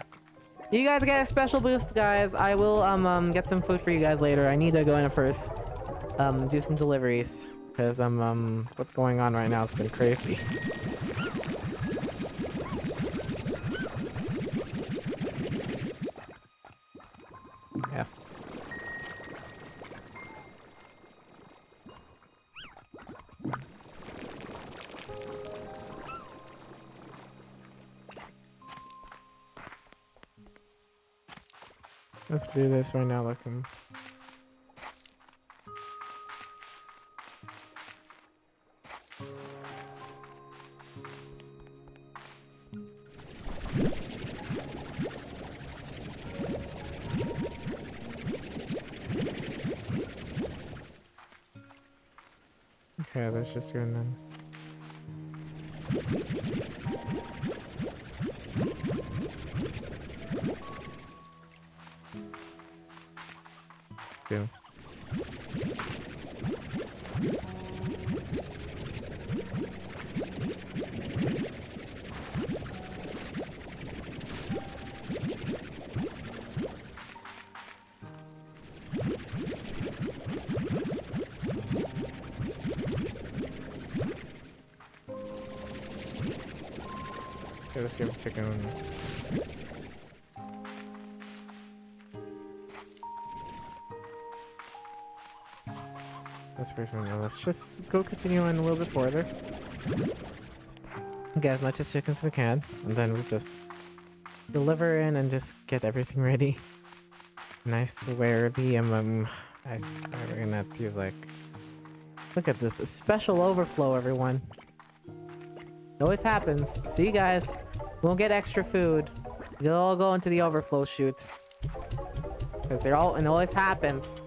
You guys get a special boost, guys. I will get some food for you guys later. I need to go in first, do some deliveries, because what's going on right now has been crazy. F. Let's do this right now, looking. Okay, let's just go then. just give chicken. That's great for now. Let's just go continue on a little bit further. Get as much as chickens as we can, and then we'll just deliver in and just get everything ready. Nice. Where the we're gonna have to use like. Look at this special overflow, everyone. It always happens. See you guys. Won't get extra food. They'll all go into the overflow chute. Cause they're all, and it always happens.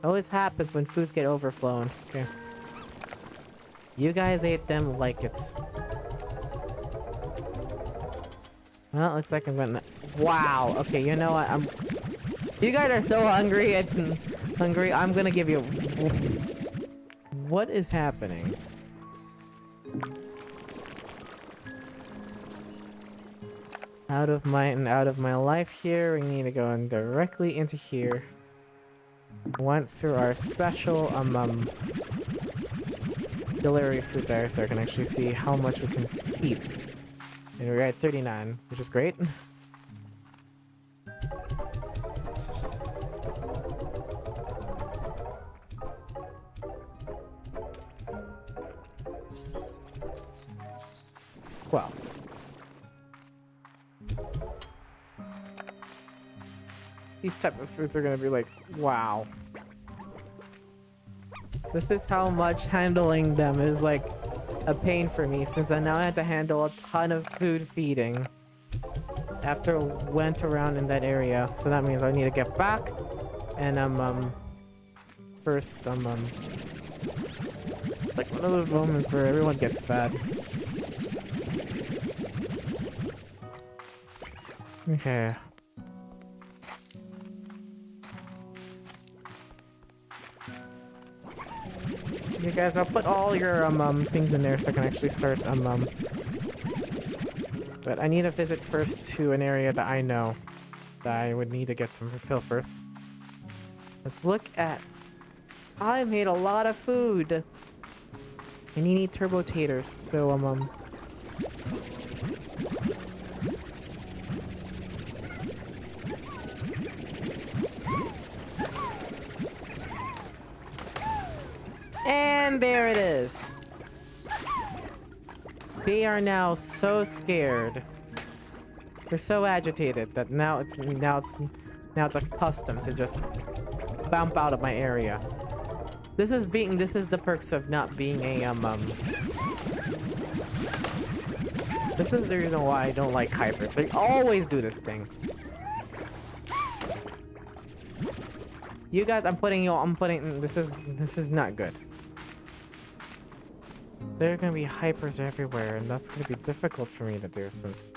It always happens when foods get overflown. Okay. You guys ate them like it's. Well, looks like I'm gonna. Wow. Okay, you know what? You guys are so hungry. It's hungry. I'm gonna give you. What is happening? Out of my life here. We need to go in directly into here. Went through our special delivery food there, so I can actually see how much we can keep. And we're at 39, which is great. Well. These type of foods are gonna be like, wow. This is how much handling them is like a pain for me, since I now have to handle a ton of food feeding after went around in that area. So that means I need to get back and first like one of those moments where everyone gets fed. Okay. You guys, I'll put all your things in there so I can actually start but I need to visit first to an area that I know that I would need to get some refill first. Let's look at. I made a lot of food, and you need turbo taters. So and there it is. They are now so scared. They're so agitated that now it's accustomed to just bump out of my area. This is the perks of not being a This is the reason why I don't like hybrids. They always do this thing. You guys, this is not good. There are gonna be hypers everywhere, and that's gonna be difficult for me to do since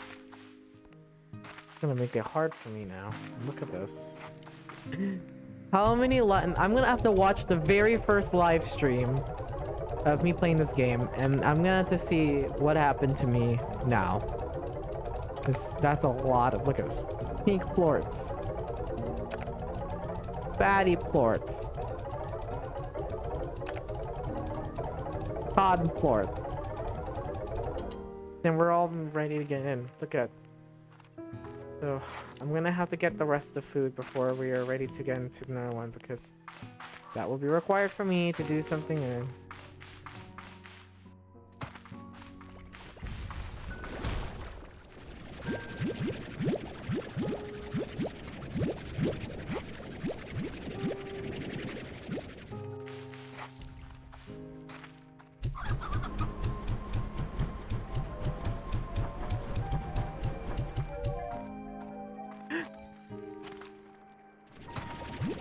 it's gonna make it hard for me now. Look at this. How many I'm gonna have to watch the very first live stream of me playing this game, and I'm gonna have to see what happened to me now. That's a lot of, look at this. Pink plorts. Fatty plorts. Cotton plorts. Then we're all ready to get in. Look at. So I'm gonna have to get the rest of the food before we are ready to get into another one, because that will be required for me to do something in.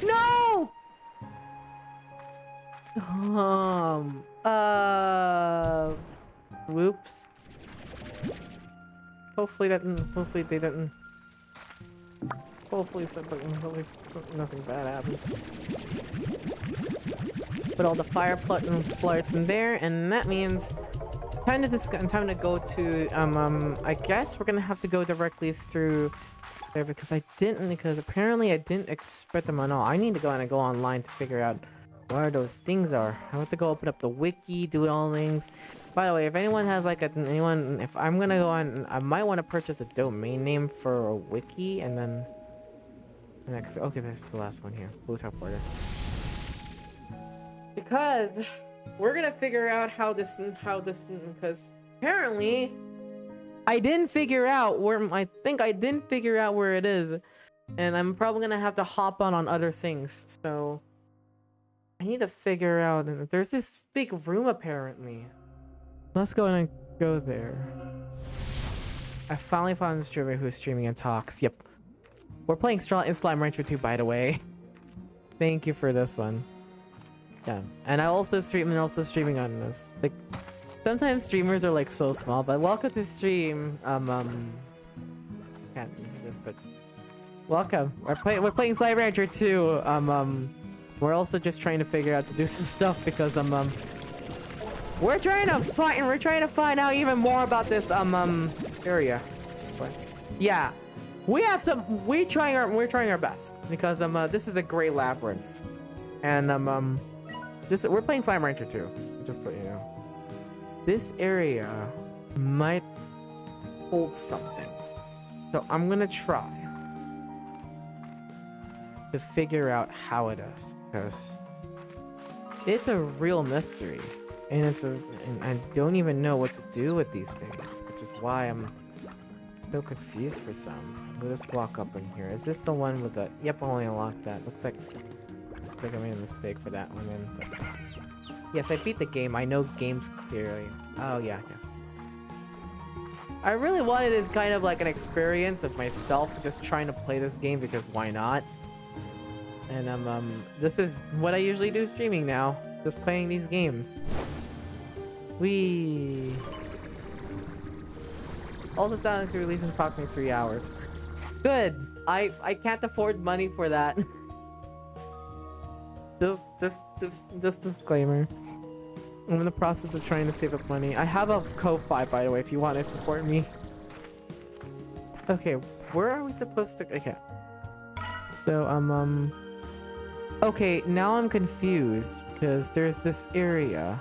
No! Whoops. Hopefully nothing bad happens. Put all the fire plorts in there, and that means time to go to I guess we're gonna have to go directly through there, because apparently I didn't expect them at all. I need to go online to figure out where those things are. I have to go open up the wiki, do all things. By the way, if anyone has like if I'm gonna go on, I might want to purchase a domain name for a wiki, and then okay, there's the last one here. Blue top border. Because we're gonna figure out how this because apparently I didn't figure out where it is, and I'm probably gonna have to hop on other things. So I need to figure out. There's this big room apparently. Let's go and go there. I finally found a streamer who's streaming and talks. Yep. We're playing Slime Rancher 2, by the way. Thank you for this one. Yeah. And I also streaming on this. Like, sometimes streamers are like so small, but welcome to stream. Can't do this, but welcome. We're playing Slime Rancher 2. We're also just trying to figure out to do some stuff because we're trying to find out even more about this area. What? Yeah, we're trying our best because this is a great labyrinth, and we're playing Slime Rancher 2. Just so you know, this area might hold something, so I'm gonna try to figure out how it is because it's a real mystery. And and I don't even know what to do with these things, which is why I'm so confused for some. We'll just walk up in here. Is this the one with the? Yep, I only unlocked that. Looks like I made a mistake for that one. But yes, I beat the game. I know games clearly. Oh yeah. I really wanted this kind of like an experience of myself just trying to play this game because why not? And this is what I usually do streaming now. Just playing these games. All this down to release in approximately 3 hours. Good. I can't afford money for that. just disclaimer. I'm in the process of trying to save up money. I have a Ko-Fi, by the way, if you want to support me. Okay, where are we supposed to? Okay. So okay, now I'm confused because there's this area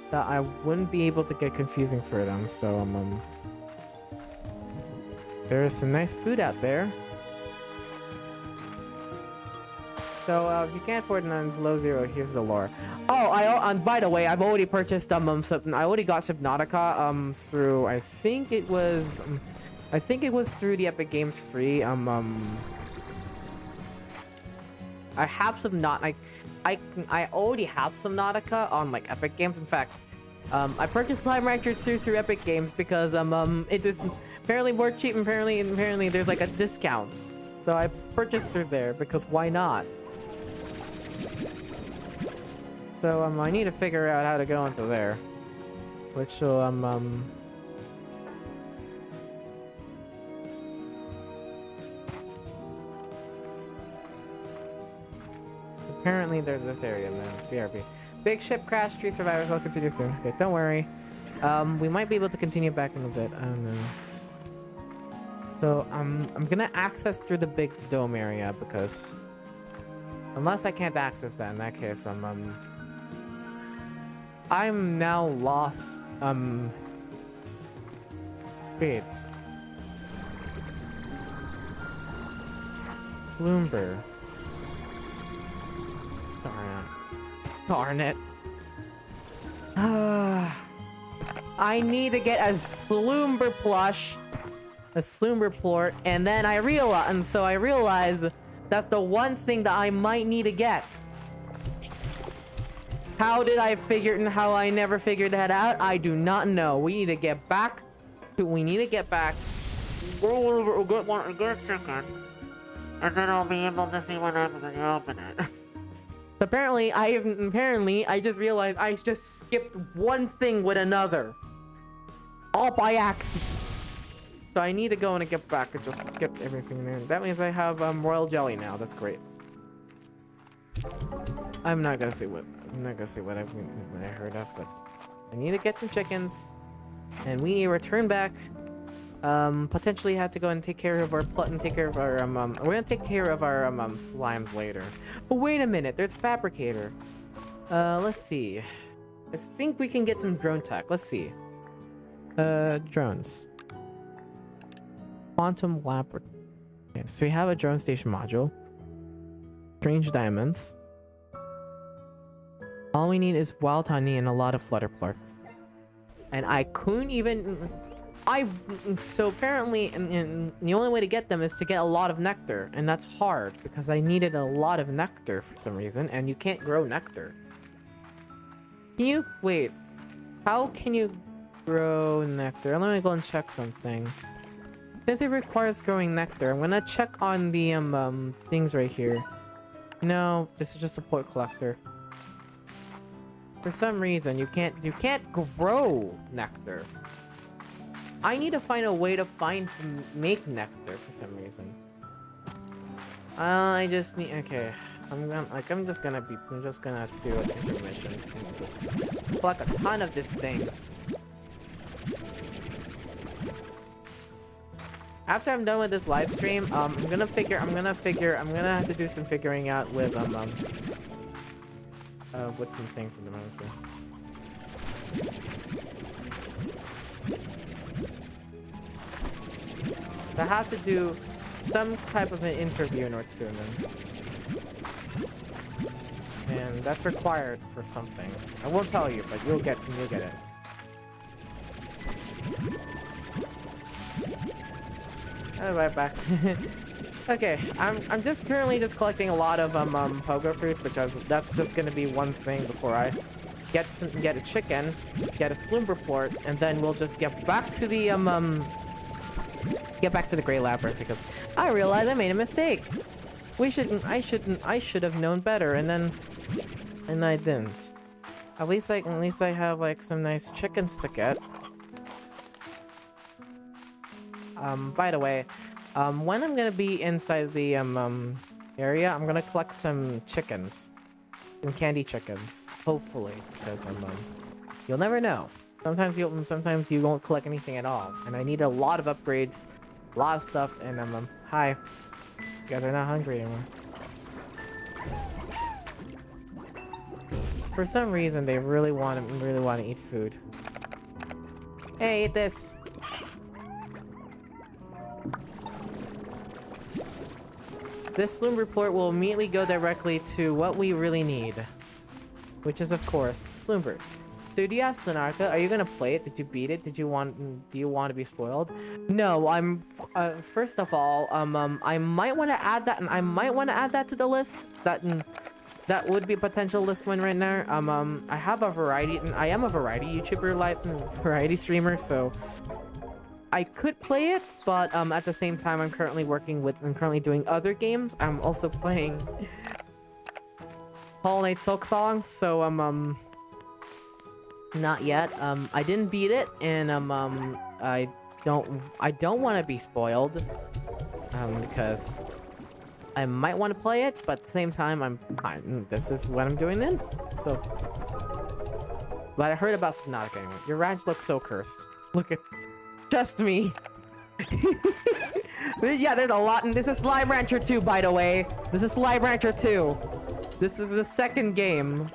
that I wouldn't be able to get confusing for them. So there's some nice food out there. So if you can't afford none below 0, here's the lore. Oh, by the way, I've already purchased I already got Subnautica through I think it was through the Epic Games free. I have I already have Subnautica on like Epic Games. In fact, I purchased Slime Rancher 2 through Epic Games because it is apparently more cheap. And apparently there's like a discount, so I purchased through there because why not? So I need to figure out how to go into there, which will apparently there's this area in there. BRB. Big ship crash, street survivors will continue soon. Okay, don't worry. We might be able to continue back in a bit. I don't know. So I'm gonna access through the big dome area because unless I can't access that, in that case I'm now lost. Wait. Bloomberg. Darn it. I need to get a Sloomber plush, a Sloomber plort, and then I realize that's the one thing that I might need to get. How did I figure and how I never figured that out? I do not know. We need to get back. Go over, get a chicken, and then I'll be able to see what happens when you open it. Apparently, I just realized I just skipped one thing with another. All by accident. So I need to go and get back and just skip everything there. That means I have royal jelly now. That's great. I'm not gonna say what I heard of, but I need to get some chickens, and we need to return back Potentially have to go and take care of our plot and take care of our we're gonna take care of our slimes later. But wait a minute, there's a fabricator. Let's see. I think we can get some drone tech. Let's see. Drones. Quantum lab. Okay, so we have a drone station module. Strange diamonds. All we need is wild honey and a lot of flutter parts. And I couldn't even... So apparently, and the only way to get them is to get a lot of nectar. And that's hard, because I needed a lot of nectar for some reason, and you can't grow nectar. Can you... Wait. How can you grow nectar? Let me go and check something. Since it requires growing nectar, I'm gonna check on the, things right here. No, this is just a port collector. For some reason, you can't grow nectar. I need to find a way to make nectar for some reason. I just need, okay. I'm just gonna have to do an intermission and just collect a ton of these things. After I'm done with this live stream, I'm gonna have to do some figuring out with what's some things in the moment. So. I have to do some type of an interview in order to do them. And that's required for something. I won't tell you, but you'll get it. Right back. Okay, I'm just currently just collecting a lot of pogo fruit because that's just gonna be one thing before I get a chicken, get a slumber port, and then we'll just get back to the Gray Labyrinth because I realized I made a mistake. I should have known better, and I didn't. At least I have like some nice chickens to get. By the way, when I'm gonna be inside the area, I'm gonna collect some chickens, some candy chickens, hopefully, because you'll never know. Sometimes you won't collect anything at all, and I need a lot of upgrades, a lot of stuff, and hi, you guys are not hungry anymore. For some reason, they really want to eat food. Hey, eat this. This slumber port will immediately go directly to what we really need, which is, of course, slumbers. So do you have Sonarka? Are you gonna play it? Did you beat it? Do you want to be spoiled? No, I'm. First of all, I might want to add that, and I might want to add that to the list. That would be a potential list win right now. I have a variety, and I am a variety YouTuber, variety streamer, so I could play it, but at the same time, I'm currently doing other games. I'm also playing Hollow Knight Silk Song, so not yet. I didn't beat it, and I don't want to be spoiled, because I might want to play it, but at the same time, this is what I'm doing then. So, but I heard about Subnautica anyway. Your ranch looks so cursed. Look at. Trust me. Yeah, there's a lot, and this is Slime Rancher 2, by the way. This is Slime Rancher 2. This is the second game,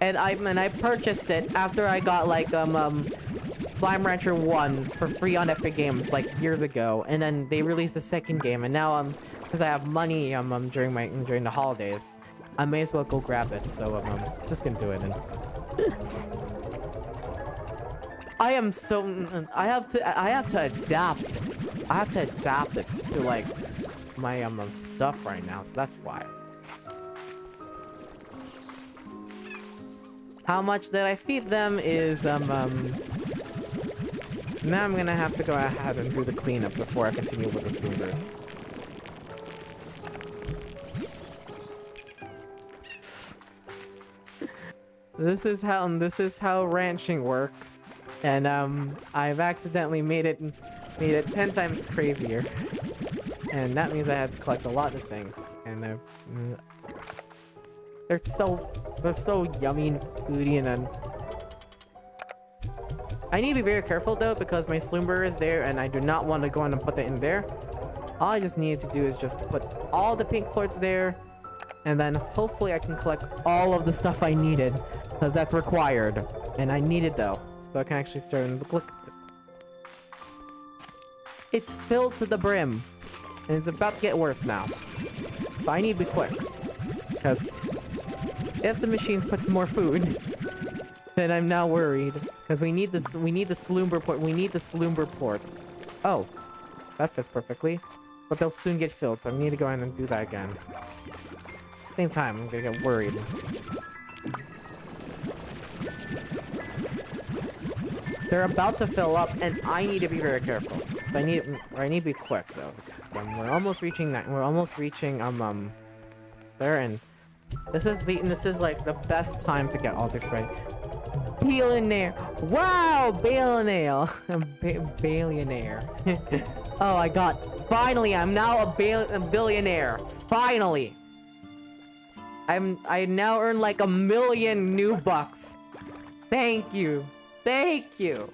and I purchased it after I got like Slime Rancher 1 for free on Epic Games like years ago, and then they released the second game, and now because I have money during the holidays, I may as well go grab it. So I'm just gonna do it. And I have to adapt. I have to adapt it to like my stuff right now, so that's why. How much that I feed them is now I'm gonna have to go ahead and do the cleanup before I continue with the slumbers. This is how ranching works. And I've accidentally made it 10 times crazier, and that means I had to collect a lot of things. And they're so yummy and foody, and then I need to be very careful though because my Slumber is there and I do not want to go in and put it in there. All I just needed to do is just put all the pink plorts there, and then hopefully I can collect all of the stuff I needed because that's required. And I need it though, so I can actually start and look. It's filled to the brim, and it's about to get worse now. But I need to be quick because if the machine puts more food, then I'm now worried because we need this. We need the Slumber port. We need the Slumber ports. Oh, that fits perfectly, but they'll soon get filled, so I need to go in and do that again. Same time, I'm gonna get worried. They're about to fill up, and I need to be very careful. I need to be quick though. We're almost reaching that. We're almost reaching there, and this is like the best time to get all this ready. Billionaire! Wow, billionaire! Billionaire. Oh, I got. Finally, I'm now a billionaire. Finally. I now earn like 1 million new bucks. Thank you. Thank you.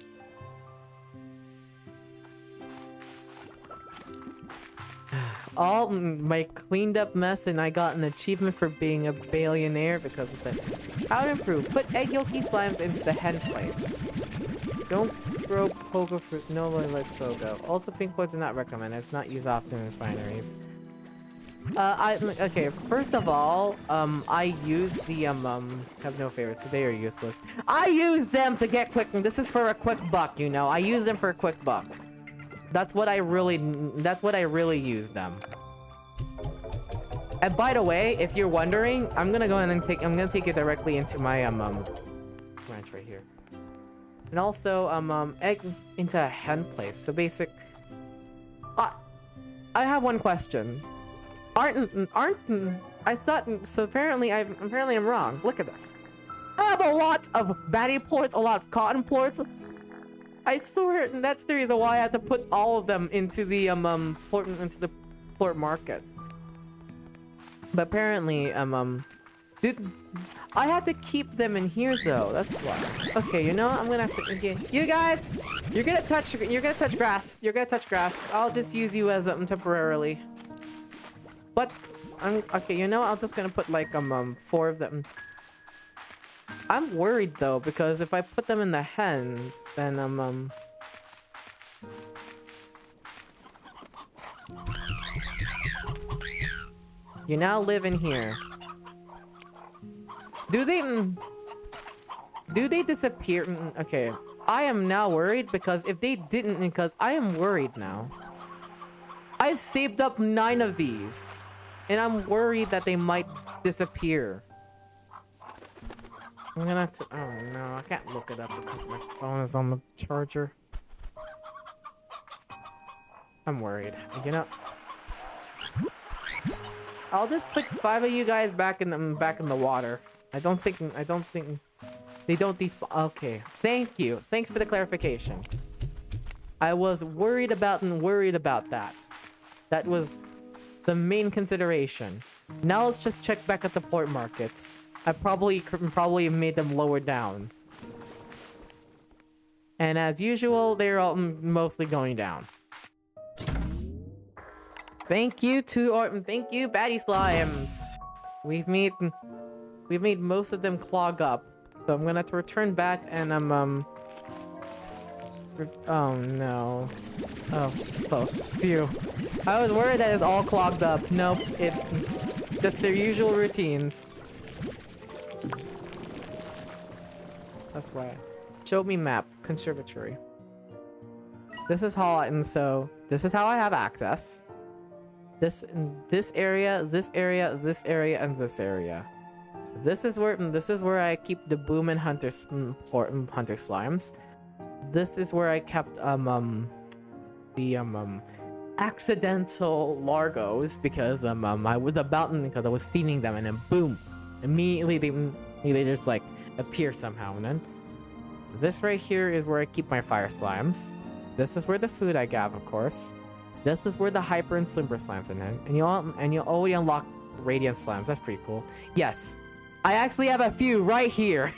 All my cleaned up mess, and I got an achievement for being a billionaire because of it. How to improve? Put egg yolky slimes into the hen place. Don't grow pogo fruit. No one likes pogo. Also, pink plorts are not recommended. It's not used often in refineries. Okay, first of all, I use the, have no favorites, so they are useless. I use them to get quick, this is for a quick buck, you know? I use them for a quick buck. That's what I really use them. And by the way, if you're wondering, I'm gonna go in and I'm gonna take it directly into my, ranch right here. And also, egg into a hen place, so basic... I have one question. Aren't I thought so apparently I'm wrong. Look at this. I have a lot of batty plorts, a lot of cotton plorts. I swear that's the reason why I had to put all of them into the plort market. But apparently I had to keep them in here though. That's why. Okay, you know I'm gonna have to. Okay, you guys, you're gonna touch grass. You're gonna touch grass. I'll just use you as temporarily. But okay, you know, I'm just gonna put like 4 of them. I'm worried though because if I put them in the hen, then you now live in here. Do they disappear? Okay, I am now worried because if they didn't, because I am worried now. I've saved up 9 of these. And I'm worried that they might disappear. I'm gonna have to... Oh no, I can't look it up because my phone is on the charger. I'm worried. You know... I'll just put 5 of you guys back in the water. I don't think they don't despawn. Okay, thank you. Thanks for the clarification. I was worried about that. That was the main consideration. Now let's just check back at the port markets. I probably made them lower down. And as usual, they're all mostly going down. Thank you Batty Slimes. We've made most of them clog up. So I'm gonna have to return back and oh no. Oh, close. Phew. I was worried that it's all clogged up. Nope, it's just their usual routines. That's why. Show me map. Conservatory. This is how I have access. This area, and this area. This is where I keep the boom and hunter slimes. This is where I kept the accidental largos because I was feeding them and then boom, immediately they just like appear somehow. And then this right here is where I keep my fire slimes. This is where the food I gather, of course. This is where the hyper and slumber slimes are in. And you'll already unlock radiant slimes. That's pretty cool. Yes, I actually have a few right here.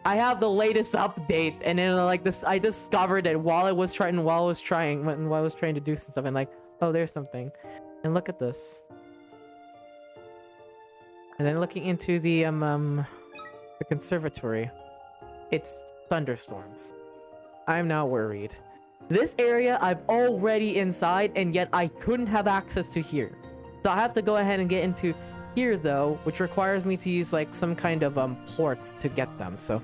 I have the latest update, and then like this, I discovered it while I was trying to do some stuff, and like, oh, there's something, and look at this. And then looking into the conservatory, it's thunderstorms. I'm not worried. This area I'm already inside, and yet I couldn't have access to here. So I have to go ahead and get into here though, which requires me to use like some kind of ports to get them. So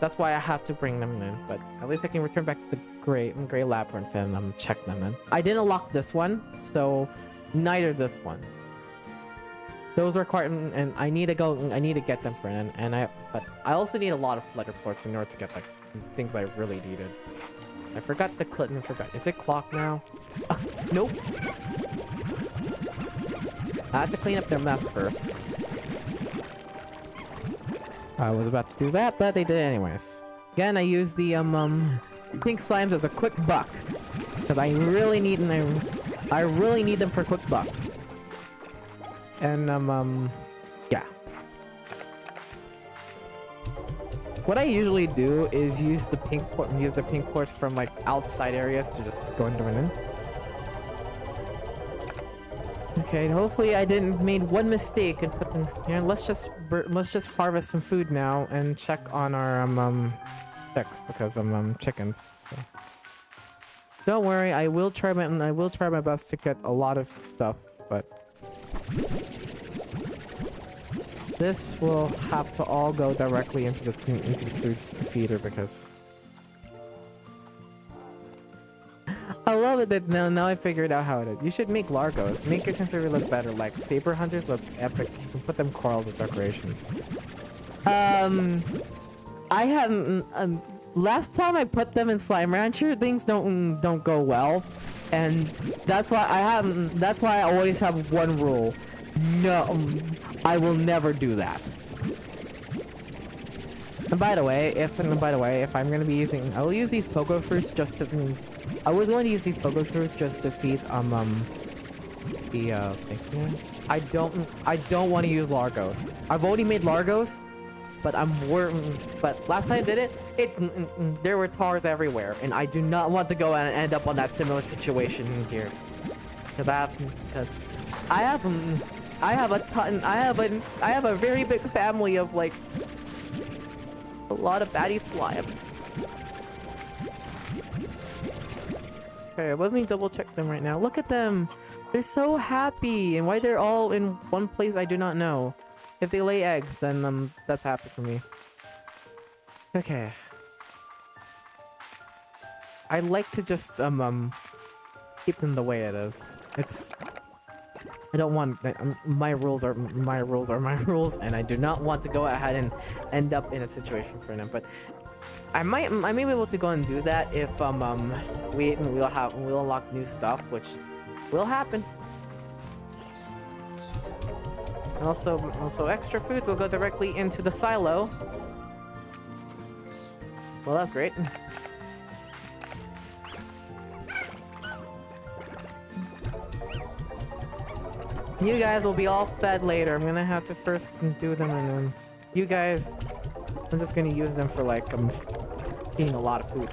that's why I have to bring them in. But at least I can return back to the gray labyrinth and check them in. I didn't lock this one, so neither this one. Those are required, and I need to get them for it. But I also need a lot of flutter ports in order to get like things I really needed. I forgot the Clinton. Is it clock now? Nope. I have to clean up their mess first. I was about to do that, but they did anyways. Again, I use the pink slimes as a quick buck, because I really need them. I really need them for a quick buck. And yeah. What I usually do is use the pink ports from like outside areas to just go into in. Okay, hopefully I didn't made one mistake and put them. Yeah, let's just harvest some food now and check on our chicks, because chickens. So don't worry, I will try my best to get a lot of stuff, but this will have to all go directly into the food feeder, because I love it that now I figured out how it is. You should make Largos. Make your conservator look better. Like Saber Hunters look epic. You can put them corals with decorations. I haven't. Last time I put them in Slime Rancher, things don't go well, and that's why I haven't. That's why I always have one rule. No, I will never do that. And by the way, if I'm gonna be using, I will use these pogo fruits just to. I was going to use these pogo fruits just to feed the thing. I don't want to use Largos. I've already made Largos, but but last time I did it, there were tars everywhere, and I do not want to go and end up on that similar situation here. Because I have a very big family of like a lot of baddie slimes. Okay, let me double check them right now. Look at them. They're so happy, and why they're all in one place I do not know. If they lay eggs, then that's happy for me. Okay. I like to just keep them the way it is. I don't want my rules are my rules, and I do not want to go ahead and end up in a situation for them. But I may be able to go and do that if we'll unlock new stuff, which will happen. And also extra foods will go directly into the silo. Well, that's great. You guys will be all fed later. I'm gonna have to first do them, and then you guys, I'm just gonna use them for like eating a lot of food.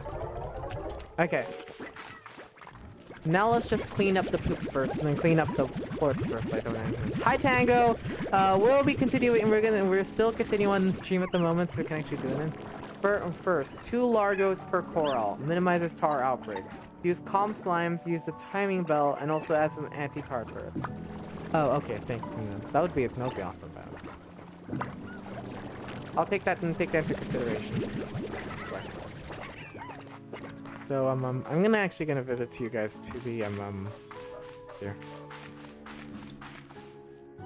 Okay. Now let's just clean up the poop first, and then clean up the ports first. So I don't know. Hi Tango. We'll be continuing. We're still continuing on the stream at the moment, so we can actually do it. First, 2 Largos per coral. Minimizes tar outbreaks. Use calm slimes. Use the timing bell, and also add some anti-tar turrets. Oh, okay. Thanks. That would be awesome. I'll take that into consideration. So I'm gonna visit you guys to the here.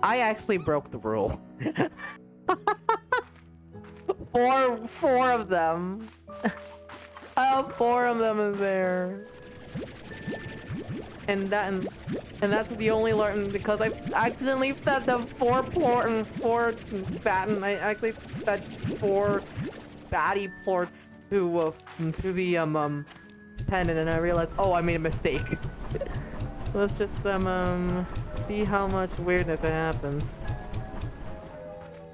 I actually broke the rule. four of them. I have 4 of them in there. And that's the only learn because I accidentally fed them 4 batten. I actually fed 4 baddie plorts to the pendant, and I realized, oh, I made a mistake. Let's just see how much weirdness it happens.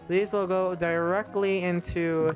These will go directly into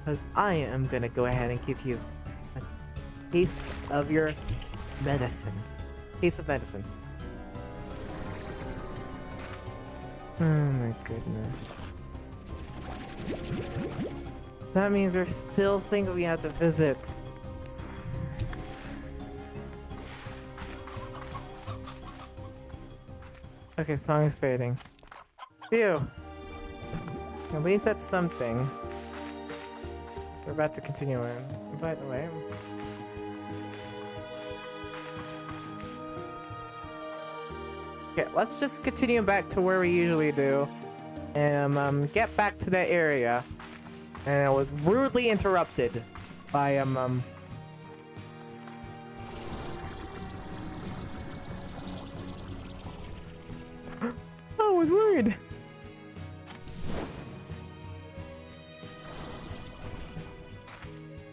because I am gonna go ahead and give you a taste of your medicine. Taste of medicine. Oh my goodness. That means there's still things we have to visit. Okay, song is fading. Phew. At least that's something. We're about to continue in. By the way. Okay, let's just continue back to where we usually do. And get back to that area. And I was rudely interrupted by I was worried.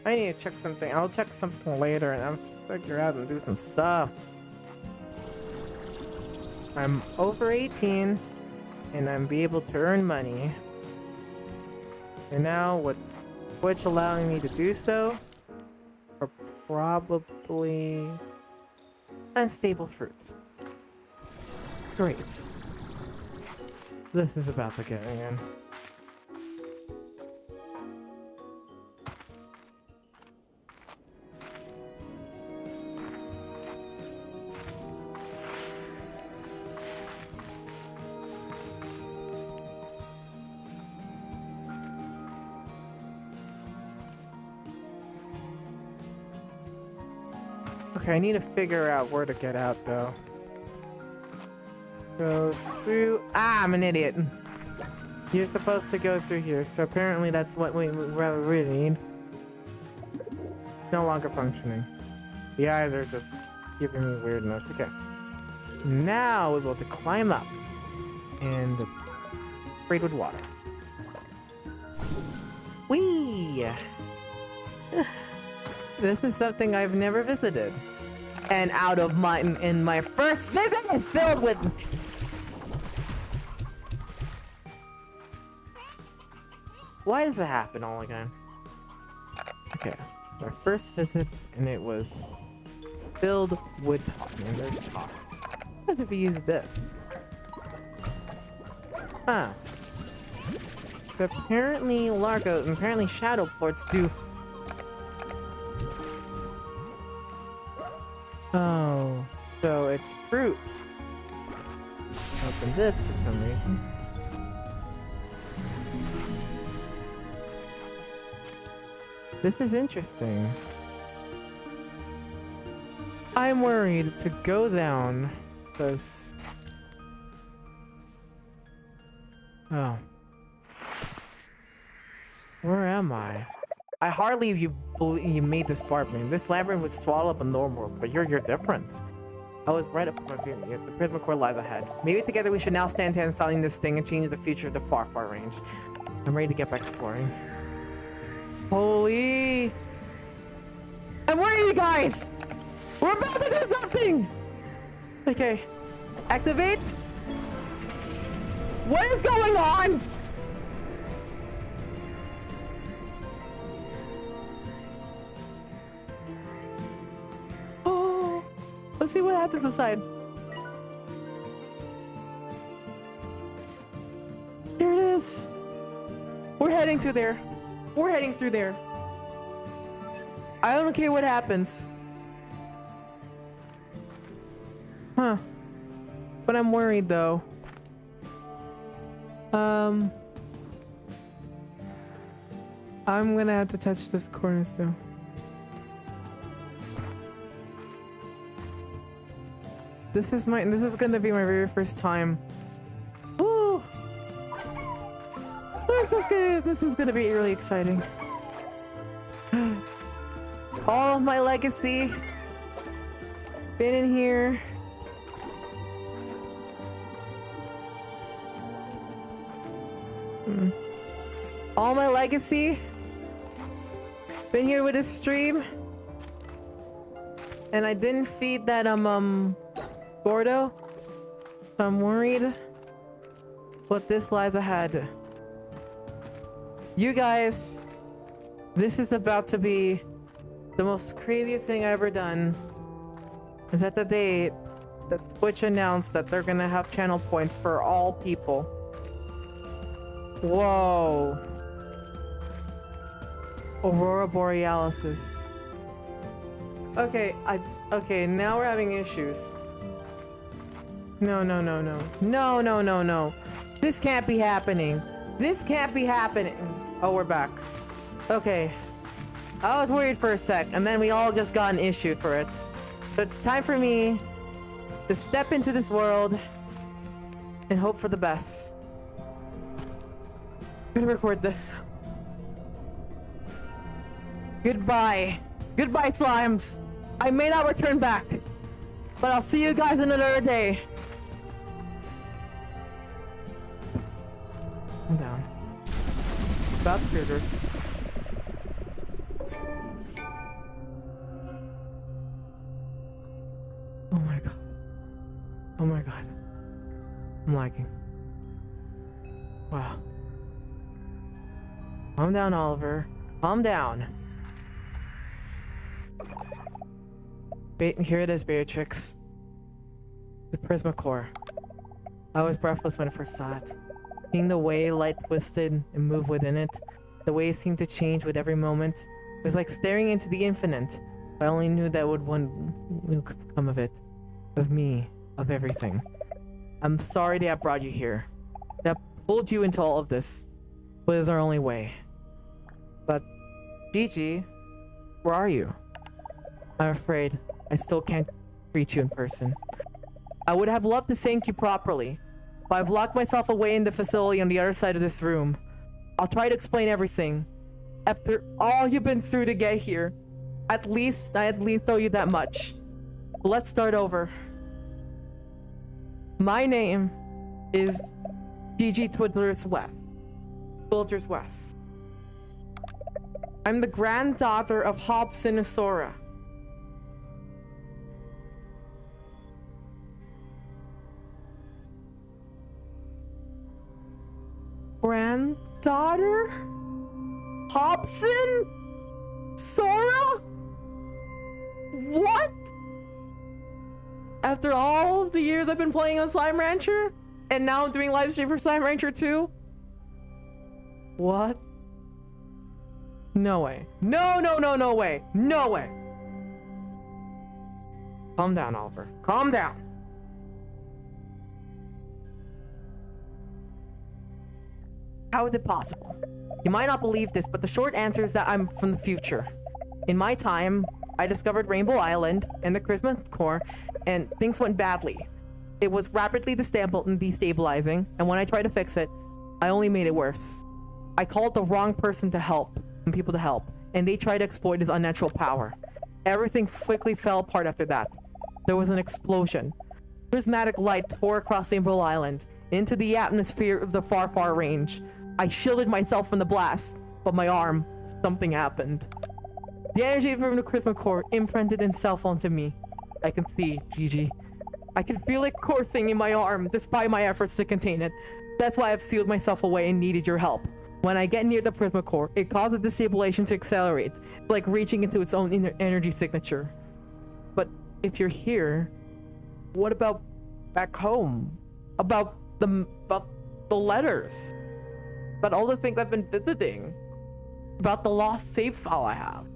I need to check something. I'll check something later and I have to figure out and do some stuff. I'm over 18 and I'm be able to earn money. And now with Twitch allowing me to do so are probably unstable fruits. Great. This is about to get me in. Okay, I need to figure out where to get out though. Go through. Ah, I'm an idiot. You're supposed to go through here, so apparently that's what we really need. No longer functioning. The eyes are just giving me weirdness. Okay. Now we're able to climb up and sprayed with water. Whee! This is something I've never visited. And out of my first visit is filled with. Why does it happen all again? Okay, my first visit and it was filled with talk. And there's talk. What if we use this? Huh. But apparently Largo and apparently Shadow Ports do. Oh, so it's fruit. Open this for some reason. This is interesting. I'm worried to go down because... Oh. Where am I? I hardly you made this far, man. This labyrinth would swallow up a normal world, but you're different. I was right up my view. The Prisma Core lies ahead. Maybe together we should now stand to installing this thing and change the future of the far range. I'm ready to get back exploring. Holy! I'm worried, you guys! We're about to do something! Okay. Activate! What is going on? Oh, let's see what happens inside. Here it is. We're heading to there. We're heading through there. I don't care what happens. Huh. But I'm worried though. I'm gonna have to touch this corner still. This is gonna be my very first time. Ooh. This is gonna be really exciting. All of my legacy been in here. All my legacy been here with this stream, and I didn't feed that Gordo, so I'm worried what this lies ahead. You guys This is about to be the most craziest thing I've ever done. Is that the day that Twitch announced that they're gonna have channel points for all people. Whoa. Aurora Borealis. Okay, okay, now we're having issues. No. This can't be happening. This can't be happening. Oh, we're back. Okay. I was worried for a sec, and then we all just got an issue for it. So it's time for me to step into this world and hope for the best. I'm gonna record this. Goodbye. Goodbye, slimes. I may not return back, but I'll see you guys in another day. I'm down. About to do this. Oh my god. Oh my god. I'm lagging. Wow. Calm down, Oliver. Calm down. Here it is, Beatrix. The Prisma Core. I was breathless when I first saw it. Seeing the way light twisted and moved within it, the way it seemed to change with every moment, it was like staring into the infinite. I only knew that would come of it. Of me. Of everything. I'm sorry to have brought you here. That pulled you into all of this. But it's our only way. But, Gigi, where are you? I'm afraid I still can't reach you in person. I would have loved to thank you properly, but I've locked myself away in the facility on the other side of this room. I'll try to explain everything. After all you've been through to get here, I at least owe you that much. Let's start over. My name is Gigi Twiddlers West. I'm the granddaughter of Hobson and Sora. Granddaughter? Hobson? Sora? What? After all of the years I've been playing on Slime Rancher? And now I'm doing live stream for Slime Rancher 2? What? No way. No way. No way. Calm down, Oliver. Calm down. How is it possible? You might not believe this, but the short answer is that I'm from the future. In my time, I discovered Rainbow Island and the Charisma Core, and things went badly. It was rapidly destabilizing, and when I tried to fix it, I only made it worse. I called the wrong person to help, and people to help, and they tried to exploit his unnatural power. Everything quickly fell apart after that. There was an explosion. Prismatic light tore across Rainbow Island, into the atmosphere of the far range. I shielded myself from the blast, but my arm, something happened. The energy from the Charisma Core imprinted itself onto me. I can see, Gigi. I can feel it coursing in my arm, despite my efforts to contain it. That's why I've sealed myself away and needed your help. When I get near the Prisma Core, it causes the stabilization to accelerate, like reaching into its own inner energy signature. But if you're here, what about back home? About the letters? About all the things I've been visiting? About the lost save file I have?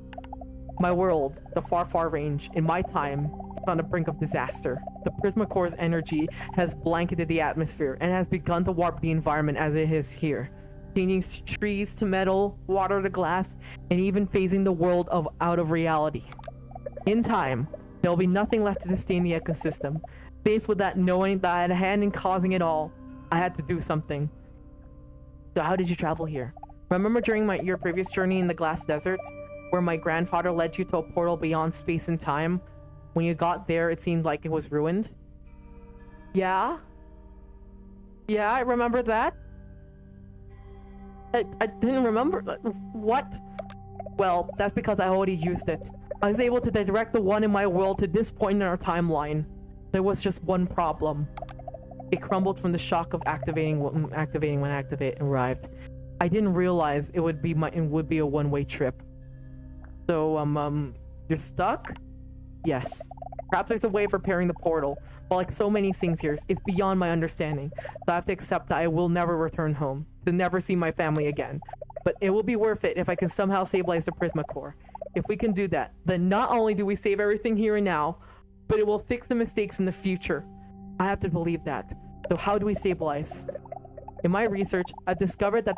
My world, the far range, in my time, is on the brink of disaster. The Prisma Core's energy has blanketed the atmosphere and has begun to warp the environment as it is here, changing trees to metal, water to glass, and even phasing the world out of reality. In time, there'll be nothing left to sustain the ecosystem. Faced with that knowing that I had a hand in causing it all, I had to do something. So how did you travel here? Remember during your previous journey in the Glass Desert, where my grandfather led you to a portal beyond space and time? When you got there, it seemed like it was ruined. Yeah? Yeah, I remember that. I didn't remember. What? Well, that's because I already used it. I was able to direct the one in my world to this point in our timeline. There was just one problem. It crumbled from the shock of activating when activate arrived. I didn't realize it would be a one-way trip. So, you're stuck? Yes. Perhaps there's a way of repairing the portal, but like so many things here, it's beyond my understanding. So I have to accept that I will never return home, to never see my family again. But it will be worth it if I can somehow stabilize the Prisma Core. If we can do that, then not only do we save everything here and now, but it will fix the mistakes in the future. I have to believe that. So how do we stabilize? In my research, I've discovered that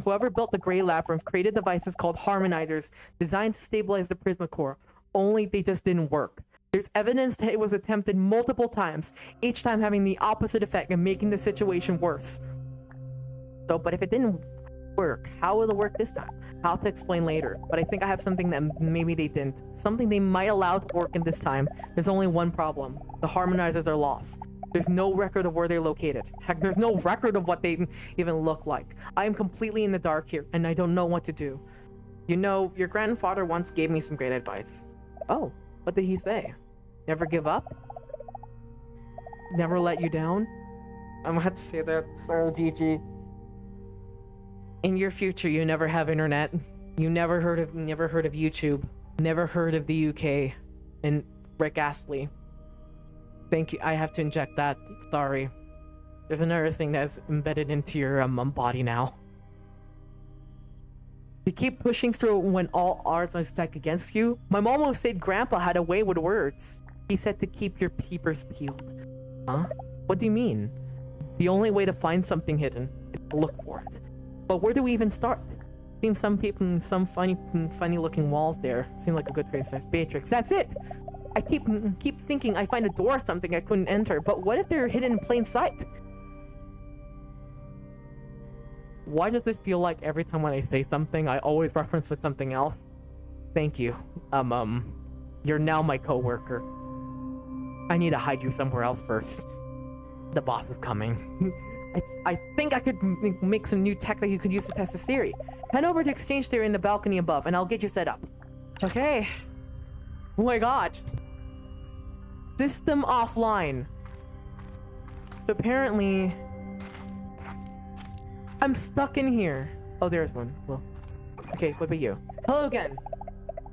whoever built the Grey Labyrinth created devices called harmonizers designed to stabilize the Prisma Core, only they just didn't work. There's evidence that it was attempted multiple times, each time having the opposite effect and making the situation worse. So, but if it didn't work, how will it work this time? I'll have to explain later, but I think I have something that maybe they didn't. Something they might allow to work in this time. There's only one problem. The harmonizers are lost. There's no record of where they're located. Heck, there's no record of what they even look like. I am completely in the dark here, and I don't know what to do. You know, your grandfather once gave me some great advice. Oh, what did he say? Never give up? Never let you down? I'm gonna have to say that. Sorry, GG. In your future, you never have internet. You never heard of YouTube. Never heard of the UK. And Rick Astley. Thank you. I have to inject that. Sorry. There's another thing that's embedded into your body now. You keep pushing through when all odds are stacked against you. My mom always said Grandpa had a way with words. He said to keep your peepers peeled. Huh? What do you mean? The only way to find something hidden is to look for it. But where do we even start? Seems some people, some funny looking walls there. Seem like a good place to start. Beatrix, that's it! I keep thinking I find a door or something I couldn't enter, but what if they're hidden in plain sight? Why does this feel like every time when I say something, I always reference with something else? Thank you. You're now my coworker. I need to hide you somewhere else first. The boss is coming. I think I could make some new tech that you could use to test this theory. Head over to exchange theory in the balcony above, and I'll get you set up. Okay. Oh my god. System offline. Apparently, I'm stuck in here. Oh, there's one. Well, okay, what about you? Hello again.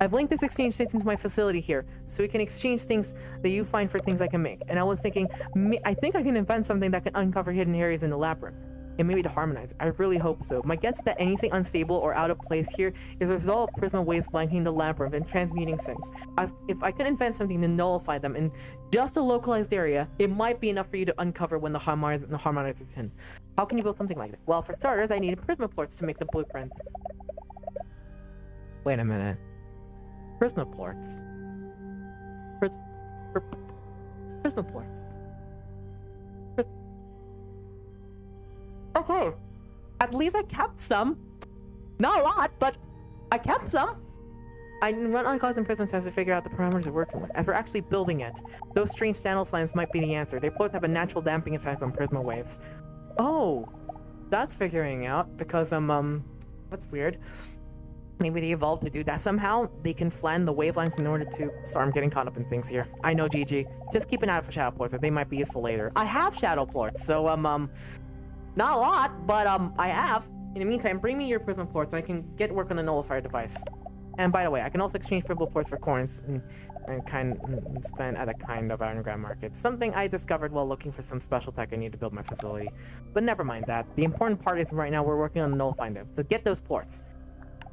I've linked this exchange station to my facility here, so we can exchange things that you find for things I can make. And I was thinking, I think I can invent something that can uncover hidden areas in the labyrinth. And maybe to harmonize. I really hope so. My guess is that anything unstable or out of place here is a result of Prisma waves blanking the labyrinth and transmuting things. If I could invent something to nullify them in just a localized area, it might be enough for you to uncover when the harmonizer is in. How can you build something like that? Well, for starters, I need Prisma ports to make the blueprint. Wait a minute. Prisma ports. Prisma ports. Okay. At least I kept some. Not a lot, but I kept some. I run on cause and prisma tests to figure out the parameters we're working with. As we're actually building it, those strange channel signs might be the answer. They both have a natural damping effect on prisma waves. Oh, that's figuring out because that's weird. Maybe they evolved to do that somehow. They can flatten the wavelengths in order to... Sorry, I'm getting caught up in things here. I know, GG. Just keep an eye out for shadow ports. They might be useful later. I have shadow ports, so not a lot, but I have. In the meantime, bring me your prisma ports. I can get work on the nullifier device. And by the way, I can also exchange prisma ports for coins and spend at a kind of underground market. Something I discovered while looking for some special tech I need to build my facility. But never mind that. The important part is right now we're working on nullifying them. So get those ports.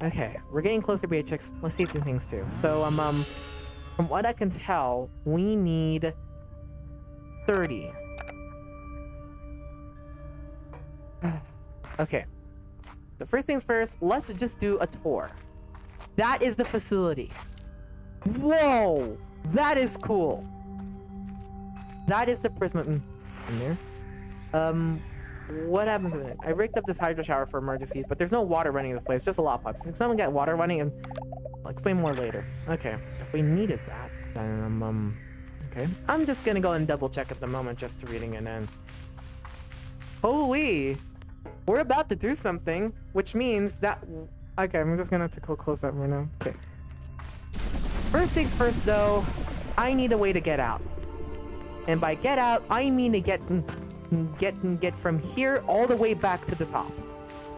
Okay, we're getting closer, Beatrix. Let's see the things too. So, from what I can tell, we need 30. Okay. The first things first, let's just do a tour. That is the facility. Whoa! That is cool. That is the prisma in there. What happened to it? I rigged up this hydro shower for emergencies, but there's no water running in this place, just a lot of pipes. Can someone get water running? And I'll explain more later. Okay, if we needed that, then okay. I'm just gonna go and double check at the moment just to reading it in. Holy! We're about to do something, which means that... Okay, I'm just gonna have to go close up right now. Okay. First things first, though, I need a way to get out. And by get out, I mean to get from here all the way back to the top.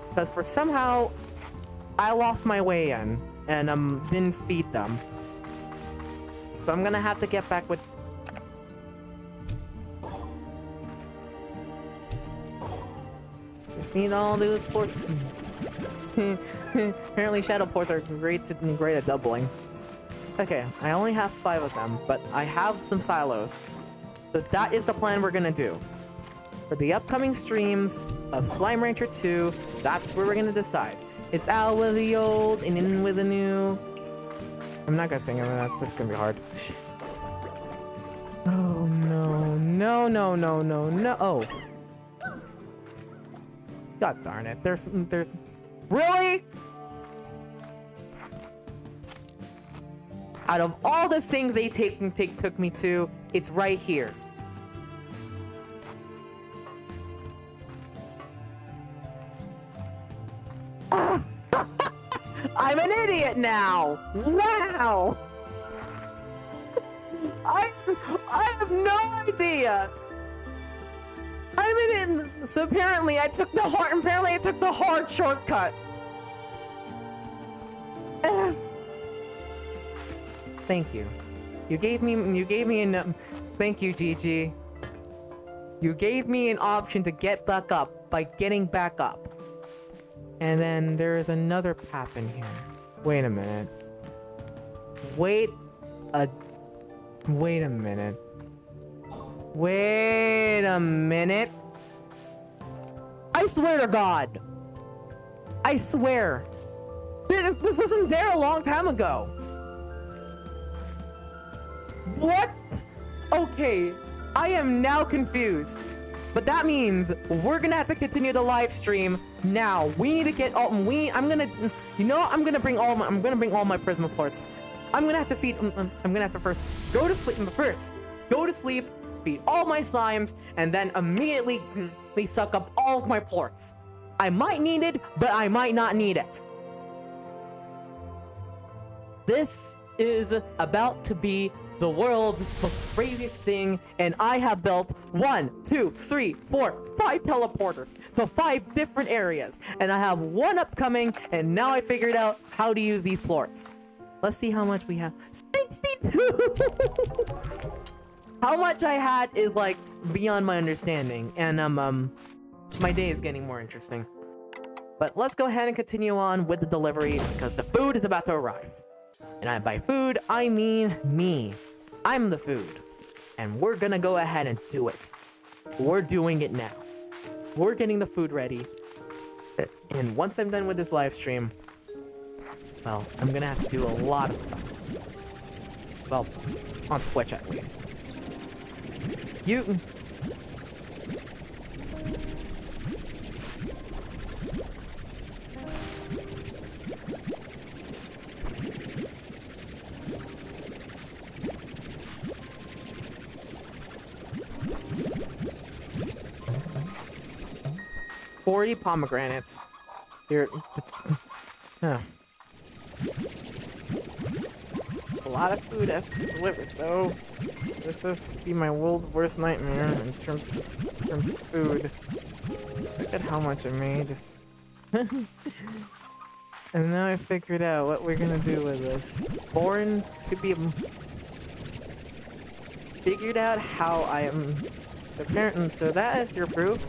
Because for somehow, I lost my way in. and didn't feed them. So I'm gonna have to get back with. Just need all those ports. Apparently shadow ports are great at doubling. Okay, I only have 5 of them, but I have some silos. So that is the plan we're gonna do. For the upcoming streams of Slime Rancher 2, that's where we're gonna decide. It's out with the old and in with the new. I'm not gonna sing it, that's just gonna be hard. Shit. Oh no, no, no, no, no, no. Oh. God darn it. There's really? Out of all the things they took me to, it's right here. I'm an idiot now. Wow. I have no idea. I'm an idiot. So apparently I took the hard shortcut. Thank you. You gave me an thank you, Gigi. You gave me an option to get back up by getting back up. And then there is another path in here. Wait a minute. Wait a minute. Wait a minute. I swear to God. I swear. This wasn't there a long time ago. What? Okay, I am now confused. But that means we're gonna have to continue the live stream now. We need to get all. I'm gonna bring all my Prisma plorts. I'm gonna have to feed. I'm gonna have to first go to sleep. Feed all my slimes, and then immediately suck up all of my plorts. I might need it, but I might not need it. This is about to be the world's most craziest thing, and I have built 1, 2, 3, 4, 5 teleporters to 5 different areas, and I have 1 upcoming, and now I figured out how to use these plorts. Let's see how much we have. 62! How much I had is like beyond my understanding, and my day is getting more interesting. But let's go ahead and continue on with the delivery because the food is about to arrive. And by food, I mean me. I'm the food. And we're gonna go ahead and do it. We're doing it now. We're getting the food ready. And once I'm done with this live stream, well, I'm gonna have to do a lot of stuff. Well, on Twitch at least. You... 40 pomegranates. Here. Huh. A lot of food has to be delivered, though. This has to be my world's worst nightmare in terms of food. Look at how much I made. And now I figured out what we're gonna do with this. Born to be... Figured out how I am... Apparently, so that is your proof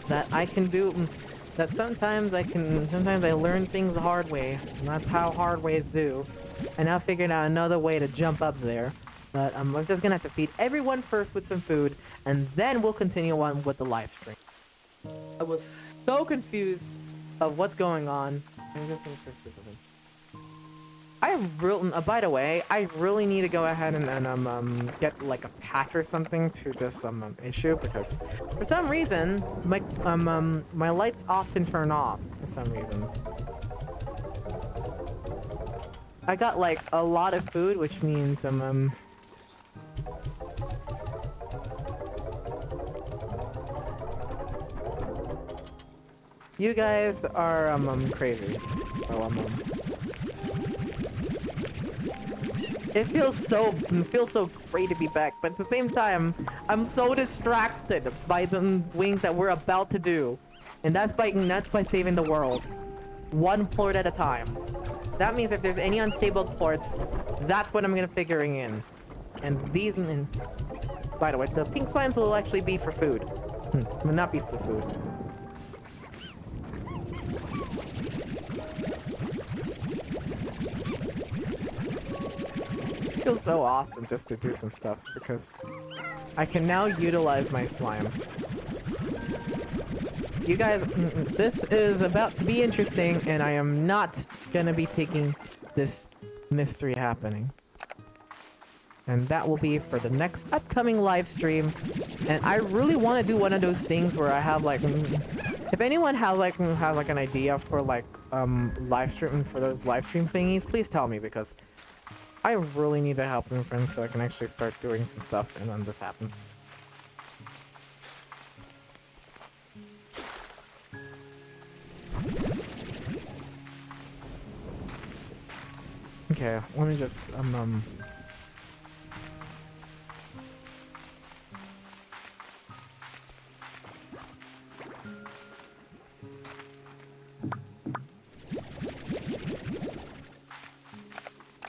that I can do... That sometimes I learn things the hard way. And that's how hard ways do. I now figured out another way to jump up there. But I'm just gonna have to feed everyone first with some food, and then we'll continue on with the live stream. I was so confused of what's going on. By the way, I really need to go ahead and get like a patch or something to this issue, because for some reason my lights often turn off for some reason. I got like a lot of food, which means you guys are crazy. So it feels so great to be back, but at the same time, I'm so distracted by the things that we're about to do, and that's by saving the world, one plort at a time. That means if there's any unstable ports, that's what I'm gonna figuring in. And these, and by the way, the pink slimes will actually be for food. Will not be for food. Feels so awesome just to do some stuff because I can now utilize my slimes. You guys, this is about to be interesting, and I am not gonna be taking this mystery happening. And that will be for the next upcoming live stream. And I really want to do one of those things where I have like, if anyone has like an idea for like live stream for those live stream thingies, please tell me because I really need the help from friends so I can actually start doing some stuff and then this happens. Okay, let me just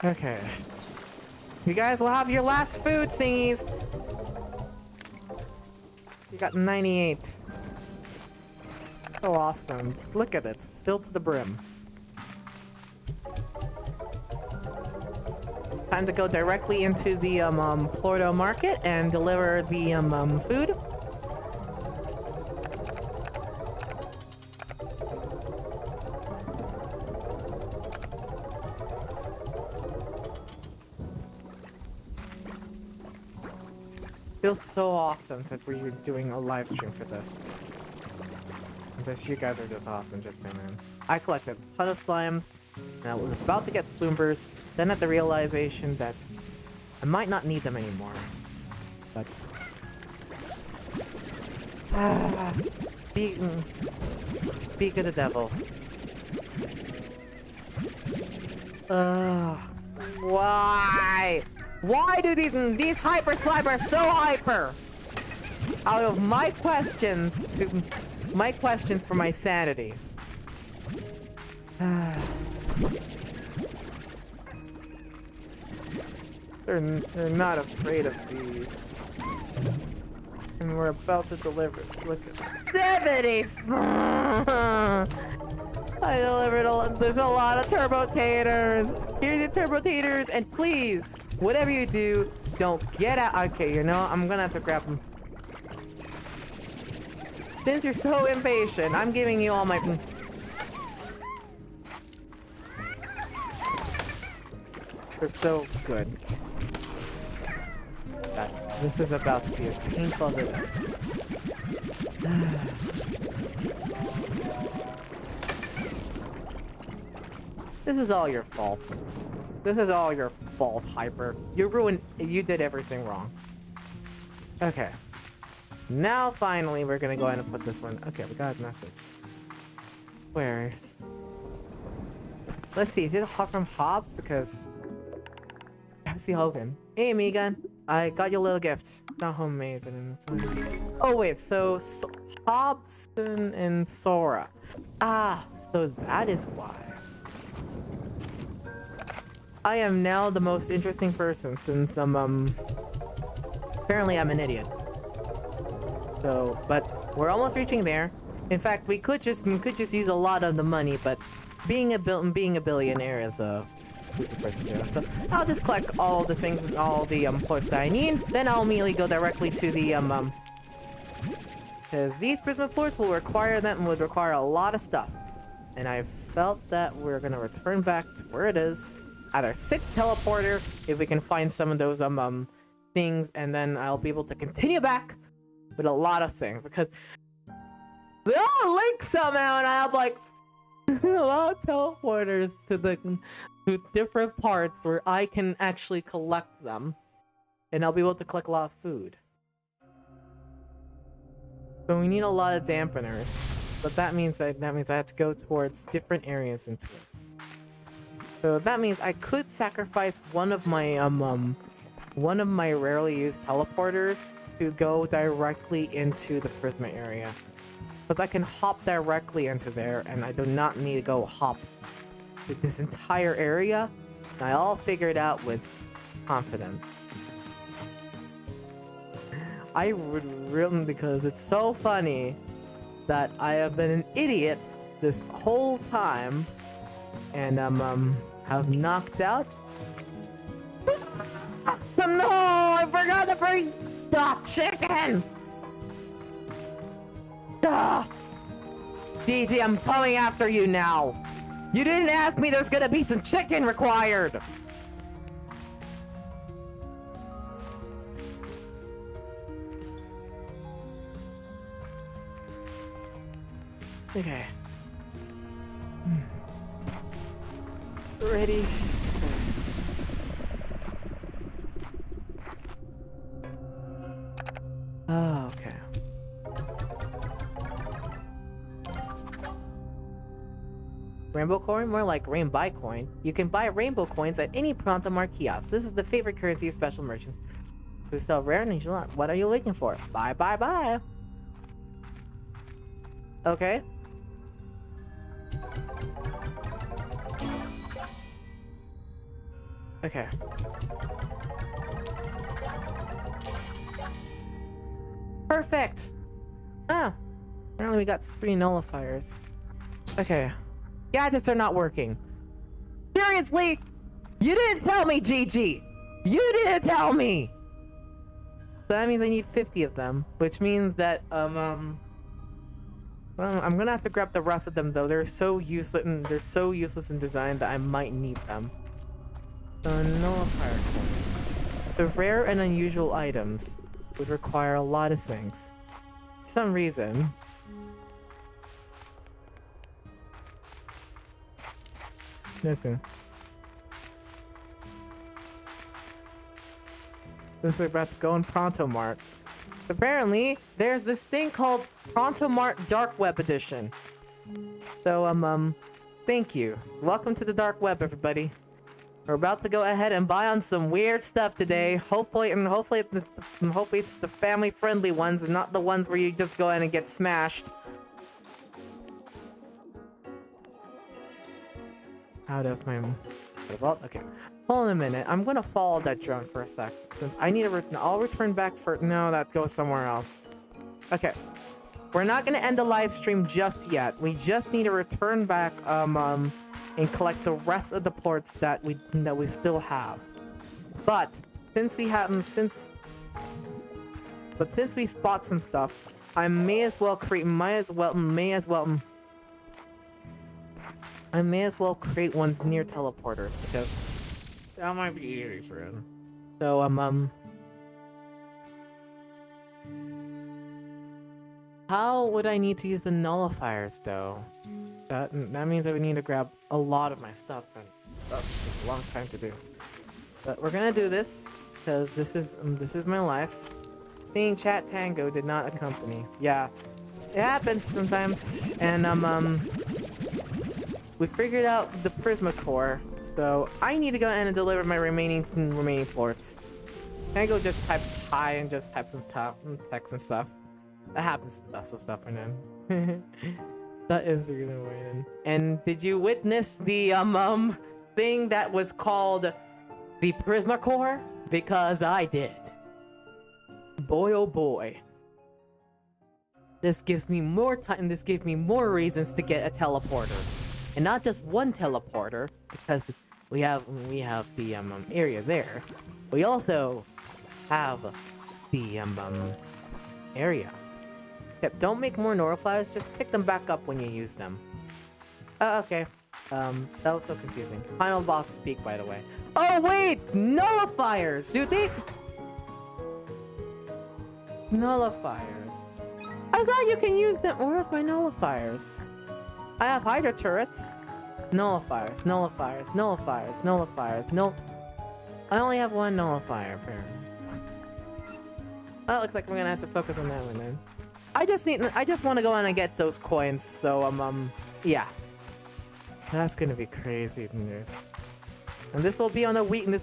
okay. You guys will have your last food thingies. You got 98. So awesome. Look at it. Filled to the brim. Time to go directly into the Plordo market and deliver the food. Feels so awesome that we're doing a live stream for this. Because you guys are just awesome, just saying, man. I collected a ton of slimes, and I was about to get sloombers, then had the realization that I might not need them anymore. But... Speak of the devil. Why? Why do these hyper slimes are so hyper? Out of my questions to my questions for my sanity. They're not afraid of these. And we're about to deliver. Look at 70. I delivered there's a lot of turbo taters. Here's your turbo taters, and please, whatever you do, don't get out. Okay, you know, I'm gonna have to grab them. Since you're so impatient, I'm giving you all my... They're so good. God, this is about to be as painful as it is. This is all your fault. This is all your fault, Hyper. You did everything wrong. Okay. Now, finally, we're gonna go ahead and put this one. Okay, we got a message. Where's... Let's see, is it from Hobbs? Because... I see Hogan. Hey, Megan. I got your little gift. Not homemade, but it's fine. Oh, wait, so Hobson and Sora. Ah, so that is why. I am now the most interesting person since apparently I'm an idiot. So, but we're almost reaching there. In fact, we could just use a lot of the money, but being a billionaire is a person too. So I'll just collect all the things, all the ports that I need. Then I'll immediately go directly to the because these prisma ports would require a lot of stuff, and I felt that we're gonna return back to where it is at our 6th teleporter if we can find some of those things, and then I'll be able to continue back with a lot of things because they all link somehow, and I have like a lot of teleporters to different parts where I can actually collect them, and I'll be able to collect a lot of food. So we need a lot of dampeners, but that means I have to go towards different areas into it. So that means I could sacrifice one of my rarely used teleporters to go directly into the Prisma area. Because I can hop directly into there, and I do not need to go hop this entire area, and I all figured out with confidence. I would really, because it's so funny that I have been an idiot this whole time, and have knocked out. No, I forgot to bring the chicken. DG, I'm coming after you now. You didn't ask me. There's gonna be some chicken required. Okay. Ready? Oh, okay. Rainbow coin? More like rainbow coin. You can buy rainbow coins at any Pronto Mart kiosk. This is the favorite currency of special merchants who sell rare and unusual. What are you looking for? Bye, bye, bye. Okay. Okay. Perfect! Ah! Apparently we got 3 nullifiers. Okay. Gadgets are not working. Seriously? You didn't tell me, GG! You didn't tell me! So that means I need 50 of them, which means that, well, I'm gonna have to grab the rest of them though. They're so useless in design that I might need them. So nullifier coins. The rare and unusual items would require a lot of things. For some reason. That's good. This is about to go in Pronto Mart. Apparently, there's this thing called Pronto Mart Dark Web Edition. So, thank you. Welcome to the Dark Web, everybody. We're about to go ahead and buy on some weird stuff today. Hopefully it's the family-friendly ones and not the ones where you just go in and get smashed. Out of my vault. Okay, hold on a minute. I'm gonna follow that drone for a sec since I need to. I'll return back for. No, that goes somewhere else. Okay, we're not gonna end the live stream just yet. We just need to return back. And collect the rest of the plorts that we still have. But since we spot some stuff, I may as well create ones near teleporters because that might be easy for him. So how would I need to use the nullifiers though? That means I would need to grab a lot of my stuff, and that takes a long time to do. But we're gonna do this because this is my life. Seeing Chat Tango did not accompany. Yeah, it happens sometimes. And we figured out the Prisma Core, so I need to go in and deliver my remaining ports. Tango just types hi and just types some text and stuff. That happens to the best of stuff right now. That is really annoying. And did you witness the thing that was called the Prisma Core? Because I did. Boy oh boy. This gives me more time. This gives me more reasons to get a teleporter, and not just one teleporter because we have the area there. We also have the area. Yep, don't make more nullifiers, just pick them back up when you use them. Okay. That was so confusing. Final boss speak, by the way. Oh wait! Nullifiers! Dude, Nullifiers. I thought you can use them. Where's my nullifiers? I have Hydra turrets. Nullifiers, nullifiers, nullifiers, nullifiers, I only have one nullifier, apparently. That looks like we're gonna have to focus on that one then. I just want to go in and get those coins, so yeah. That's gonna be crazy news. And this will be on a weekly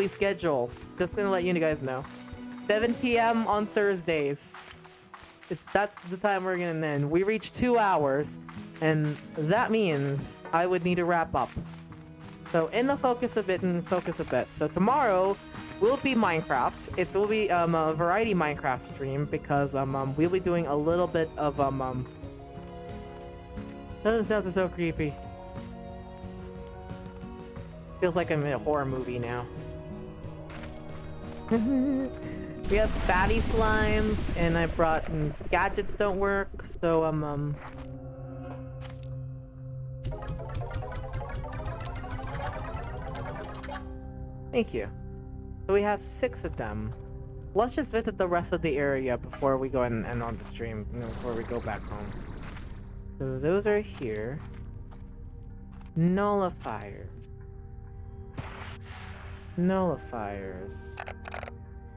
schedule. Just gonna let you guys know. 7 p.m. on Thursdays. That's the time we're gonna end. We reach 2 hours, and that means I would need to wrap up. So in the focus a bit and focus a bit. So tomorrow will be Minecraft. It will be a variety Minecraft stream because we'll be doing a little bit of That sounds so creepy. Feels like I'm in a horror movie now. We have fatty slimes, and I brought gadgets don't work, so Thank you. So we have 6 of them. Let's just visit the rest of the area before we go and end on the stream, before we go back home. So those are here. Nullifiers. Nullifiers.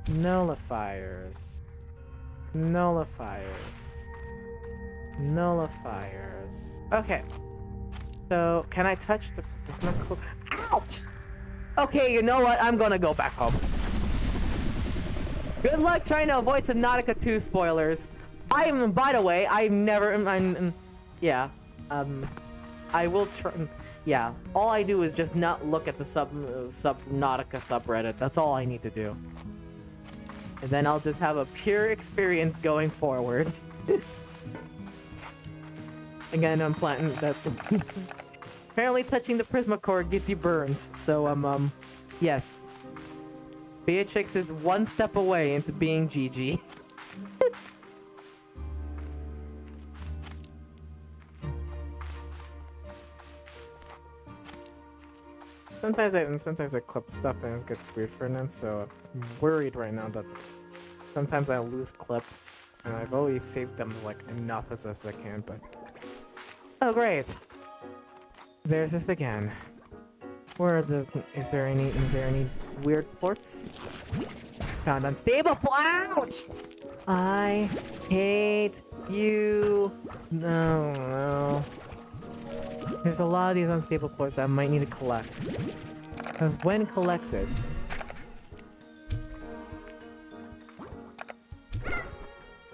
Nullifiers. Nullifiers. Nullifiers. Okay. So, can I touch the prism code? Ouch! Okay, you know what? I'm gonna go back home. Good luck trying to avoid Subnautica 2 spoilers. By the way, I will try, yeah, all I do is just not look at the Subnautica subreddit. That's all I need to do. And then I'll just have a pure experience going forward. Again, I'm planning that. Apparently touching the Prismacore gets you burns, so, yes. Beatrix is one step away into being GG. Sometimes I clip stuff and it gets weird for them, so I'm worried right now that sometimes I lose clips, and I've always saved them like enough as I can, but... Oh great! There's this again. Where are the... Is there any weird ports? Found unstable ouch! I hate you. No. There's a lot of these unstable ports that I might need to collect. Because when collected...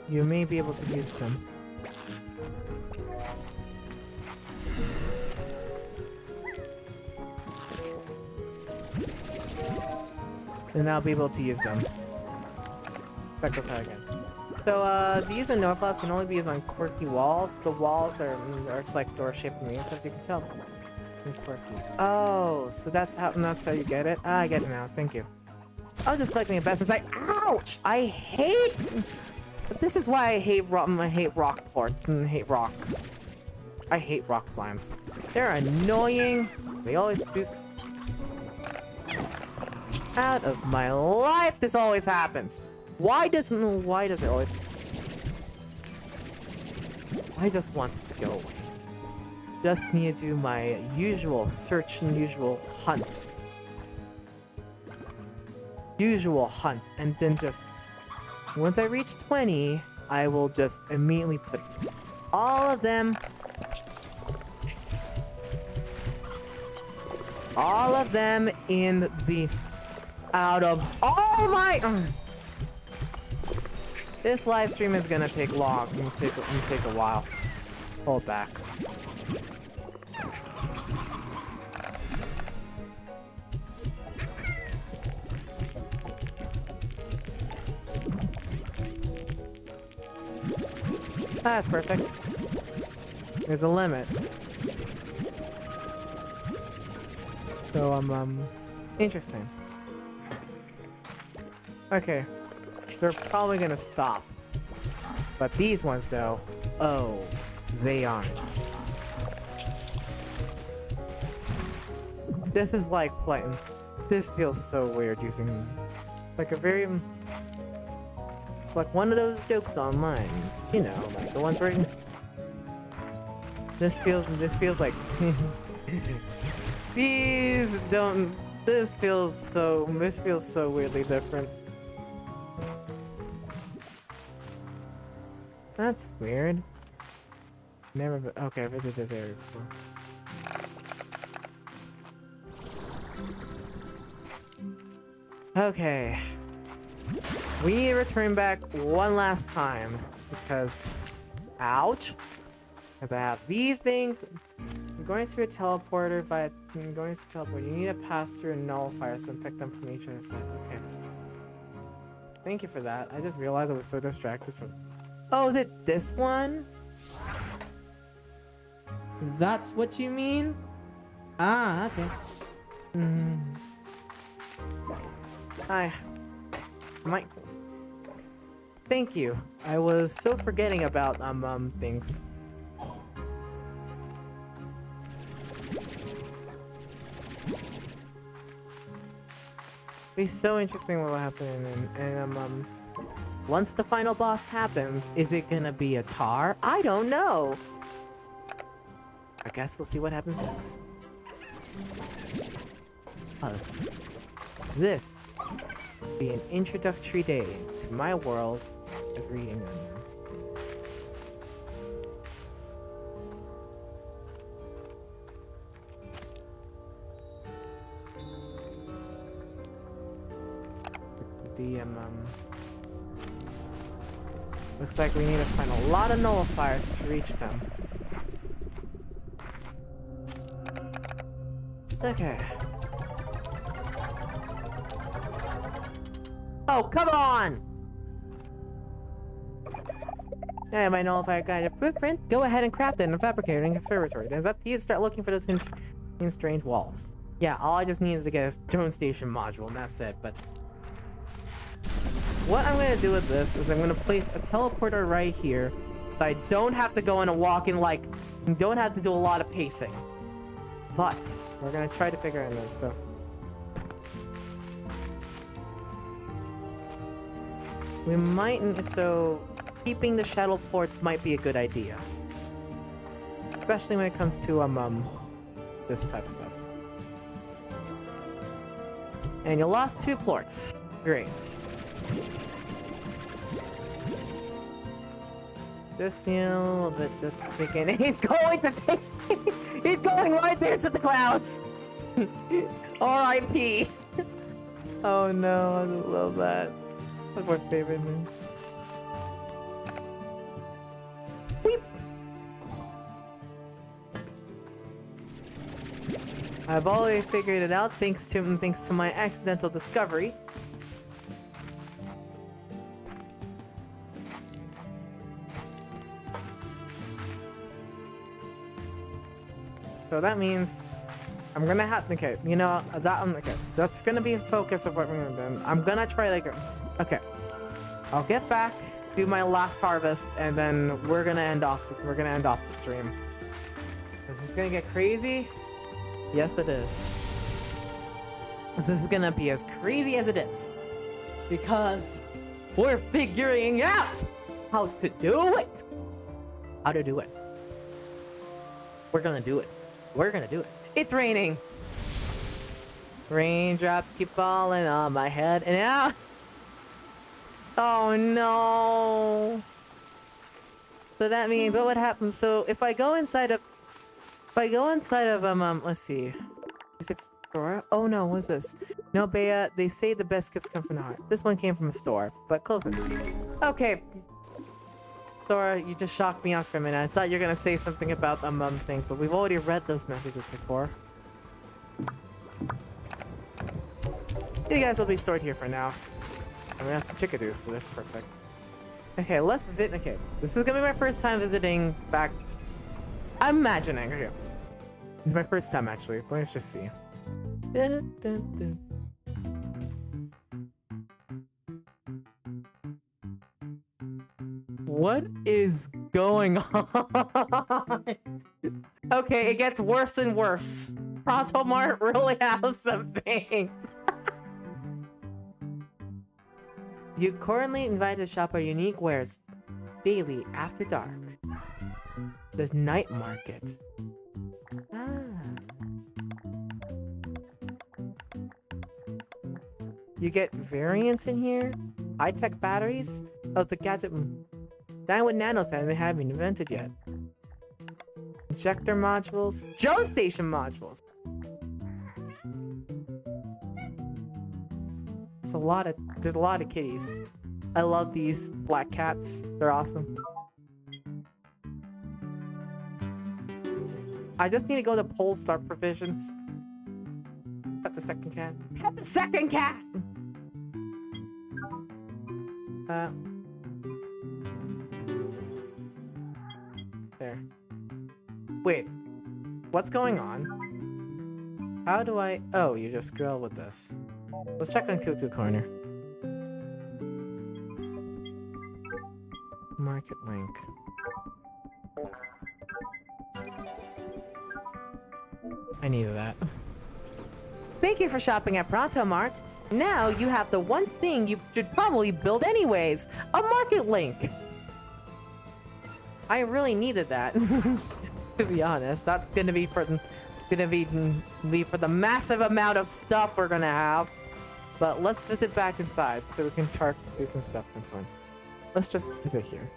you may be able to use them. And I'll be able to use them. Spectral again. So, these Norflaws can only be used on quirky walls. The walls are just like door-shaped rings, as you can tell. And quirky. Oh, so that's how you get it? Ah, I get it now. Thank you. I was just collecting the best. It's like, ouch! I hate... This is why I hate rock ports and hate rocks. I hate rock slimes. They're annoying. They always do... Out of my life, this always happens. Why does it always... I just want it to go away. Just need to do my usual search and usual hunt. And then just... Once I reach 20, I will just immediately put all of them... in the... Out of... Oh my... This live stream is gonna take long. It'll take a while. Hold back. That's perfect. There's a limit. So, interesting. Okay. They're probably gonna stop. But these ones, though, oh, they aren't. This is like playing. This feels so weird using, like a very, like one of those jokes online. You know, like the ones where this feels like these don't. This feels so weirdly different. That's weird. Never been, okay, I visited this area before. Okay. We need to return back one last time because, ouch, because I have these things. I'm going through a teleporter you need to pass through a nullifier, so pick them from each other side. Okay. Thank you for that. I just realized I was so distracted from... Oh, is it this one? That's what you mean? Ah, okay. I might... Thank you. I was so forgetting about, things. It'll be so interesting what will happen, and once the final boss happens, is it gonna be a tar? I don't know! I guess we'll see what happens next. Plus, this will be an introductory day to my world of reading them. Looks like we need to find a lot of nullifiers to reach them. Okay. Oh, come on! Yeah, my nullifier guide. Blueprint, go ahead and craft it in a fabricator in a conservatory. Then it's up to you to start looking for those in strange walls. Yeah, all I just need is to get a drone station module, and that's it, but... What I'm gonna do with this is I'm gonna place a teleporter right here, so I don't have to go in and walk in, like, don't have to do a lot of pacing. But, we're gonna try to figure out this, so... We might, so... Keeping the shuttle ports might be a good idea. Especially when it comes to, this type of stuff. And you lost 2 ports. Great. Just, you know, a little bit just to take in. He's going to take... He's going right there to the clouds! R.I.P. Oh no, I love that. That's my favorite move. Weep. I've already figured it out thanks to my accidental discovery. So that means I'm gonna have, okay, you know, okay, that's gonna be the focus of what we're gonna do. I'm gonna try, like, okay, I'll get back, do my last harvest, and then we're gonna end off the stream. Is this gonna get crazy? Yes, it is. This is gonna be as crazy as it is, because we're figuring out how to do it. How to do it. We're gonna do it. We're gonna do it. It's raining. Raindrops keep falling on my head and out. Oh no. So that means what would happen? So if I go inside of, let's see. Is it store? Oh no, what's this? No, Bea, they say the best gifts come from the heart. This one came from a store, but close enough. Okay. Sora, you just shocked me out for a minute. I thought you were gonna say something about things, but we've already read those messages before. You guys will be stored here for now. I mean, that's the chickadoos, so that's perfect. Okay, let's visit. Okay, this is gonna be my first time visiting back. I'm imagining. Okay, this is my first time actually. But let's just see. Dun, dun, dun. What is going on? Okay, it gets worse and worse. Pronto Mart really has something. You currently invited to shop our unique wares daily after dark. There's night market. Ah. You get variants in here? High-tech batteries? Oh, it's a gadget. That with nanosand they haven't been invented yet. Injector modules. Drone station modules! there's a lot of kitties. I love these black cats. They're awesome. I just need to go to Polestar provisions. Pet the second cat. Pet the second cat! There. Wait. What's going on? How do I... Oh, you just grill with this. Let's check on Cuckoo Corner. Market link. I needed that. Thank you for shopping at Pronto Mart. Now you have the one thing you should probably build anyways, a market link. I really needed that. To be honest, that's gonna be for the massive amount of stuff we're gonna have. But let's visit back inside so we can do some stuff in fun. Let's just visit here.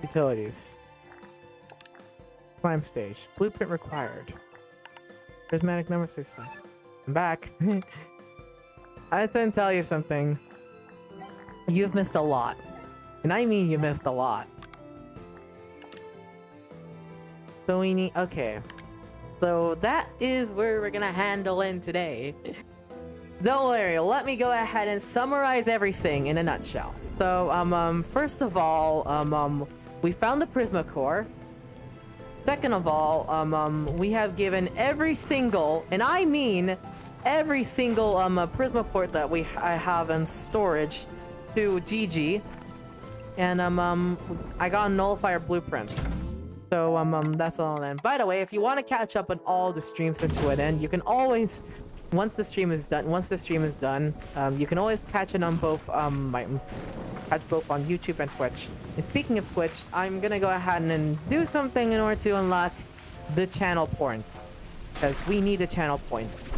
Utilities. Climb stage. Blueprint required. Prismatic number 6. I'm back. I just didn't tell you something. You've missed a lot. And I mean you missed a lot. So we need... Okay. So that is where we're gonna handle in today. Don't worry, let me go ahead and summarize everything in a nutshell. So, first of all, we found the Prisma Core. Second of all, we have given every single, and I mean every single, Prisma port that I have in storage to GG. And, I got a nullifier blueprint. So, that's all then. By the way, if you want to catch up on all the streams into it, and you can always... Once the stream is done, you can always catch it on both catch both on YouTube and Twitch. And speaking of Twitch, I'm gonna go ahead and do something in order to unlock the channel points, because we need the channel points.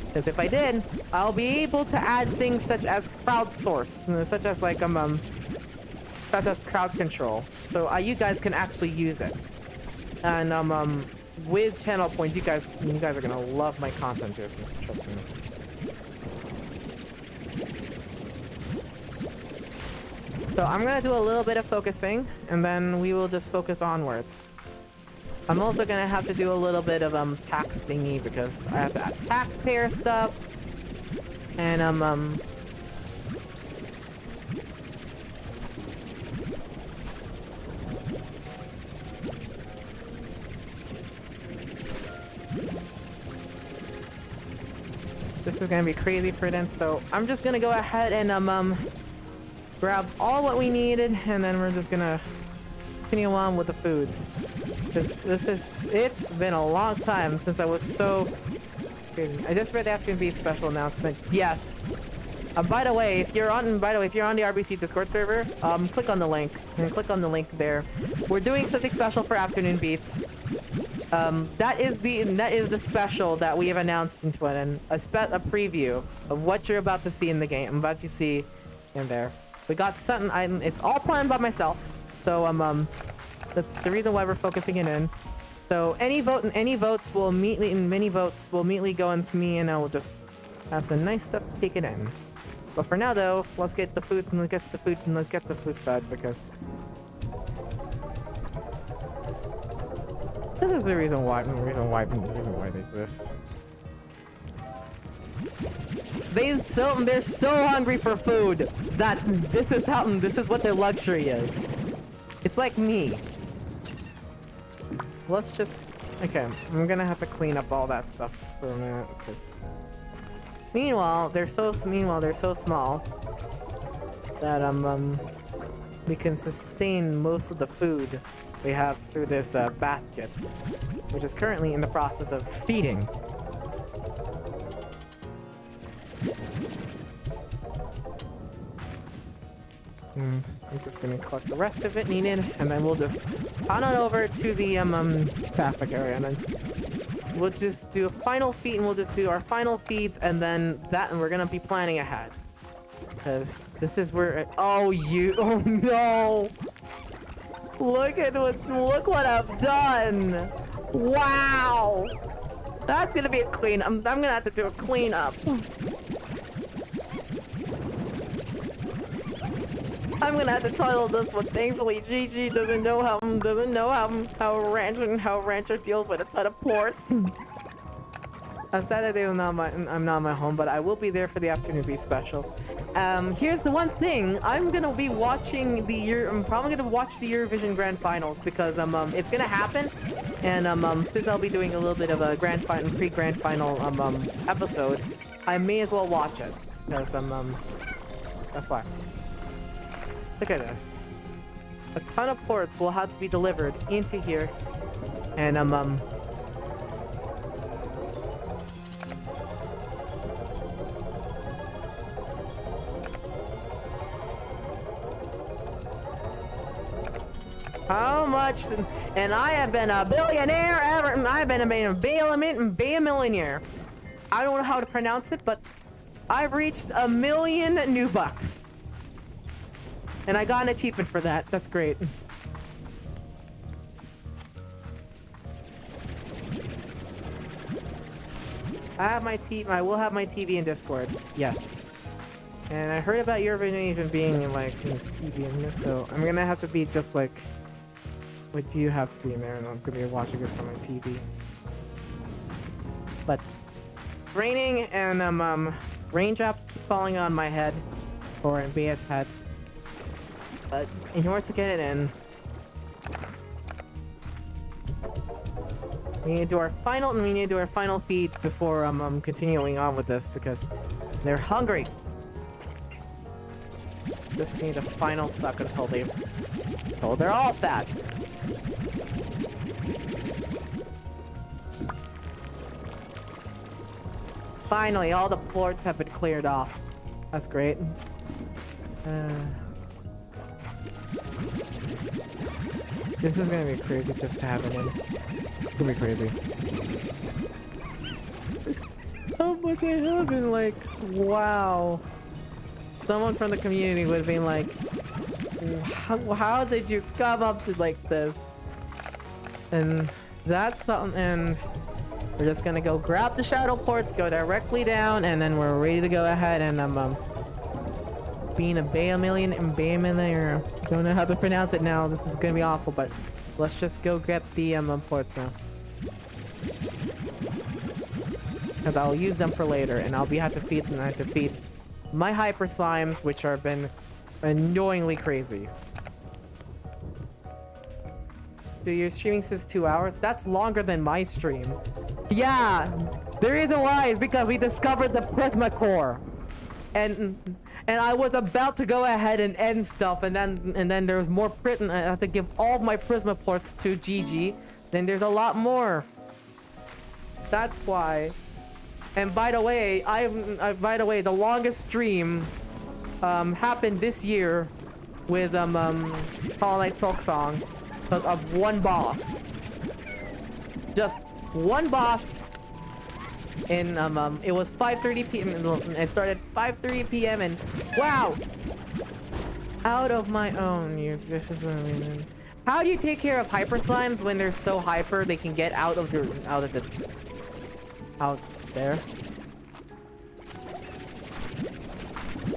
Because if I did, I'll be able to add things such as crowdsource, such as like such as crowd control. So you guys can actually use it. And with channel points, you guys are gonna love my content here, so trust me. So I'm gonna do a little bit of focusing, and then we will just focus onwards. I'm also gonna have to do a little bit of tax thingy because I have to add taxpayer stuff, and this is gonna be crazy for them, so I'm just gonna go ahead and grab all what we needed, and then we're just gonna continue on with the foods. It's been a long time since I was so crazy. I just read the Afternoon Beef special announcement. Yes. By the way, if you're on the RBC Discord server, click on the link and click on the link there. We're doing something special for Afternoon Beats. That is the special that we have announced in Twitter, and a preview of what you're about to see in the game. I'm about to see in there. We got something. It's all planned by myself. So that's the reason why we're focusing it in. So any votes will immediately go into me, and I will just have some nice stuff to take it in. But for now, though, let's get the food and let's get the food fed, because this is the reason why they exist. They're so hungry for food that this is what their luxury is. It's like me. Let's just... Okay, I'm gonna have to clean up all that stuff for a minute, because... Meanwhile, they're so small that we can sustain most of the food we have through this basket, which is currently in the process of feeding. And I'm just gonna collect the rest of it needed, and then we'll just on over to the traffic area, and then we'll just do a final feed, and we'll just do our final feeds, and then and we're gonna be planning ahead, because this is where oh no, look what I've done. Wow, that's gonna be a clean. I'm gonna have to do a cleanup. I'm gonna have to title this one. Thankfully, GG doesn't know how Rancher deals with a ton of ports. On Saturday, I'm not in my home, but I will be there for the afternoon beat special. Here's the one thing: I'm gonna be watching I'm probably gonna watch the Eurovision Grand Finals because it's gonna happen, and since I'll be doing a little bit of a pre-grand final episode, I may as well watch it because that's why. Look at this. A ton of ports will have to be delivered into here, and how much? And I have been a billionaire ever. I've been a millionaire. I don't know how to pronounce it, but I've reached 1 million new bucks. And I got an achievement for that. That's great. I will have my TV in Discord. Yes. And I heard about Eurovision even being in like TV in this, so I'm gonna have to be just like, what do you have to be in there? And I'm gonna be watching it from my TV. But raining and raindrops keep falling on my head, or in Bea's head. But in order to get it in, we need to do our final feeds before continuing on with this because they're hungry. Just need a final suck until they're all fat. Finally, all the plorts have been cleared off. That's great. This is gonna be crazy just to have it in. It's gonna be crazy. How much I have been like, wow. Someone from the community would have been like, how did you come up to like this? And that's something, and we're just gonna go grab the shadow ports, go directly down, and then we're ready to go ahead and being a millionaire. Don't know how to pronounce it now. This is gonna be awful, but let's just go get the ports now. Because I'll use them for later, and I'll have to feed my hyper slimes, which have been annoyingly crazy. Dude, you're streaming since 2 hours? That's longer than my stream. Yeah, the reason why is because we discovered the Prisma Core, and I was about to go ahead and end stuff, and then there's more print, and I have to give all my Prisma ports to GG. Then there's a lot more. That's why. And by the way, the longest stream happened this year with Hollow Knight Silk Song because of one boss. Just one boss. And it was 5:30 p.m. and it started 5:30 p.m. and wow! Out of my own, this is amazing. How do you take care of hyper slimes when they're so hyper they can get out there?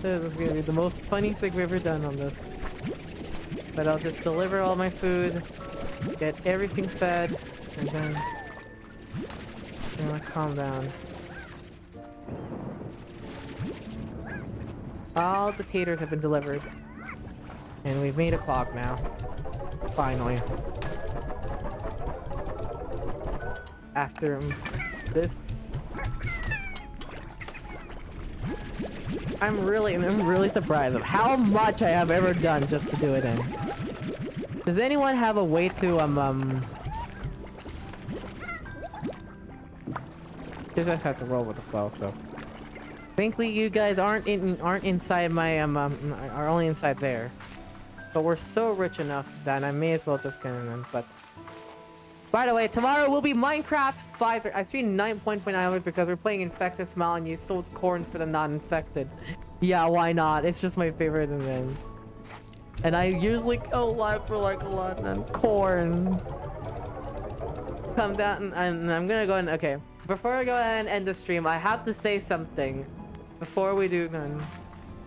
This is gonna be the most funny thing we've ever done on this. But I'll just deliver all my food, get everything fed, and then I'm gonna calm down. All the taters have been delivered. And we've made a clock now. Finally. After this. I'm really surprised of how much I have ever done just to do it in. Does anyone have a way to You just have to roll with the flow, so. Thankfully, you guys aren't inside my are only inside there. But we're so rich enough that I may as well just get in them. But by the way, tomorrow will be Minecraft 5. I streamed 9.9 hours because we're playing Infected Smile and you sold corns for the non-infected. Yeah, why not? It's just my favorite and then. And I usually go live for like a lot and then corn. Come down and I'm gonna go and okay. Before I go ahead and end the stream, I have to say something. Before we do none.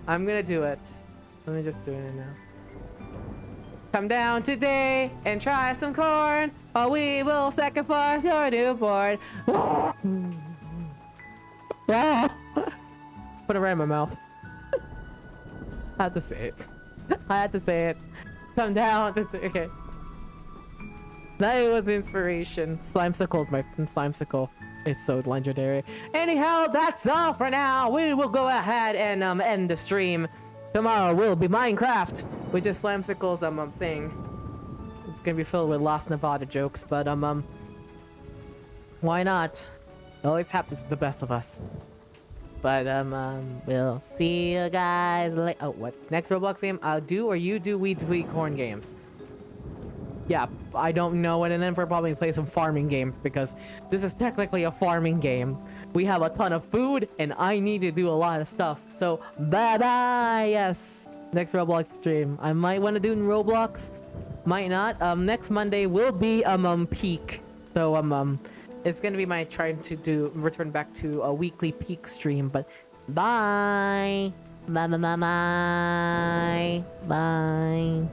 I'm gonna do it. Let me just do it now. Come down today and try some corn, or we will sacrifice your newborn. Ah! Put it right in my mouth. I had to say it. I had to say it. Come down. Okay. That was inspiration. Slimesicle is my Slimesicle. It's so legendary. Anyhow, that's all for now. We will go ahead and end the stream. Tomorrow will be Minecraft, which is Slimesicle's thing. It's gonna be filled with Lost Nevada jokes, but why not? It always happens to the best of us. But we'll see you guys later. Oh, what? Next Roblox game? I'll do or you do we tweet corn games. Yeah, I don't know, and then we'll probably play some farming games because this is technically a farming game. We have a ton of food, and I need to do a lot of stuff. So, bye-bye! Yes, next Roblox stream. I might want to do in Roblox, might not. Next Monday will be peak. So, it's gonna be my trying to return back to a weekly peak stream. But bye, bye, bye, bye, bye, bye.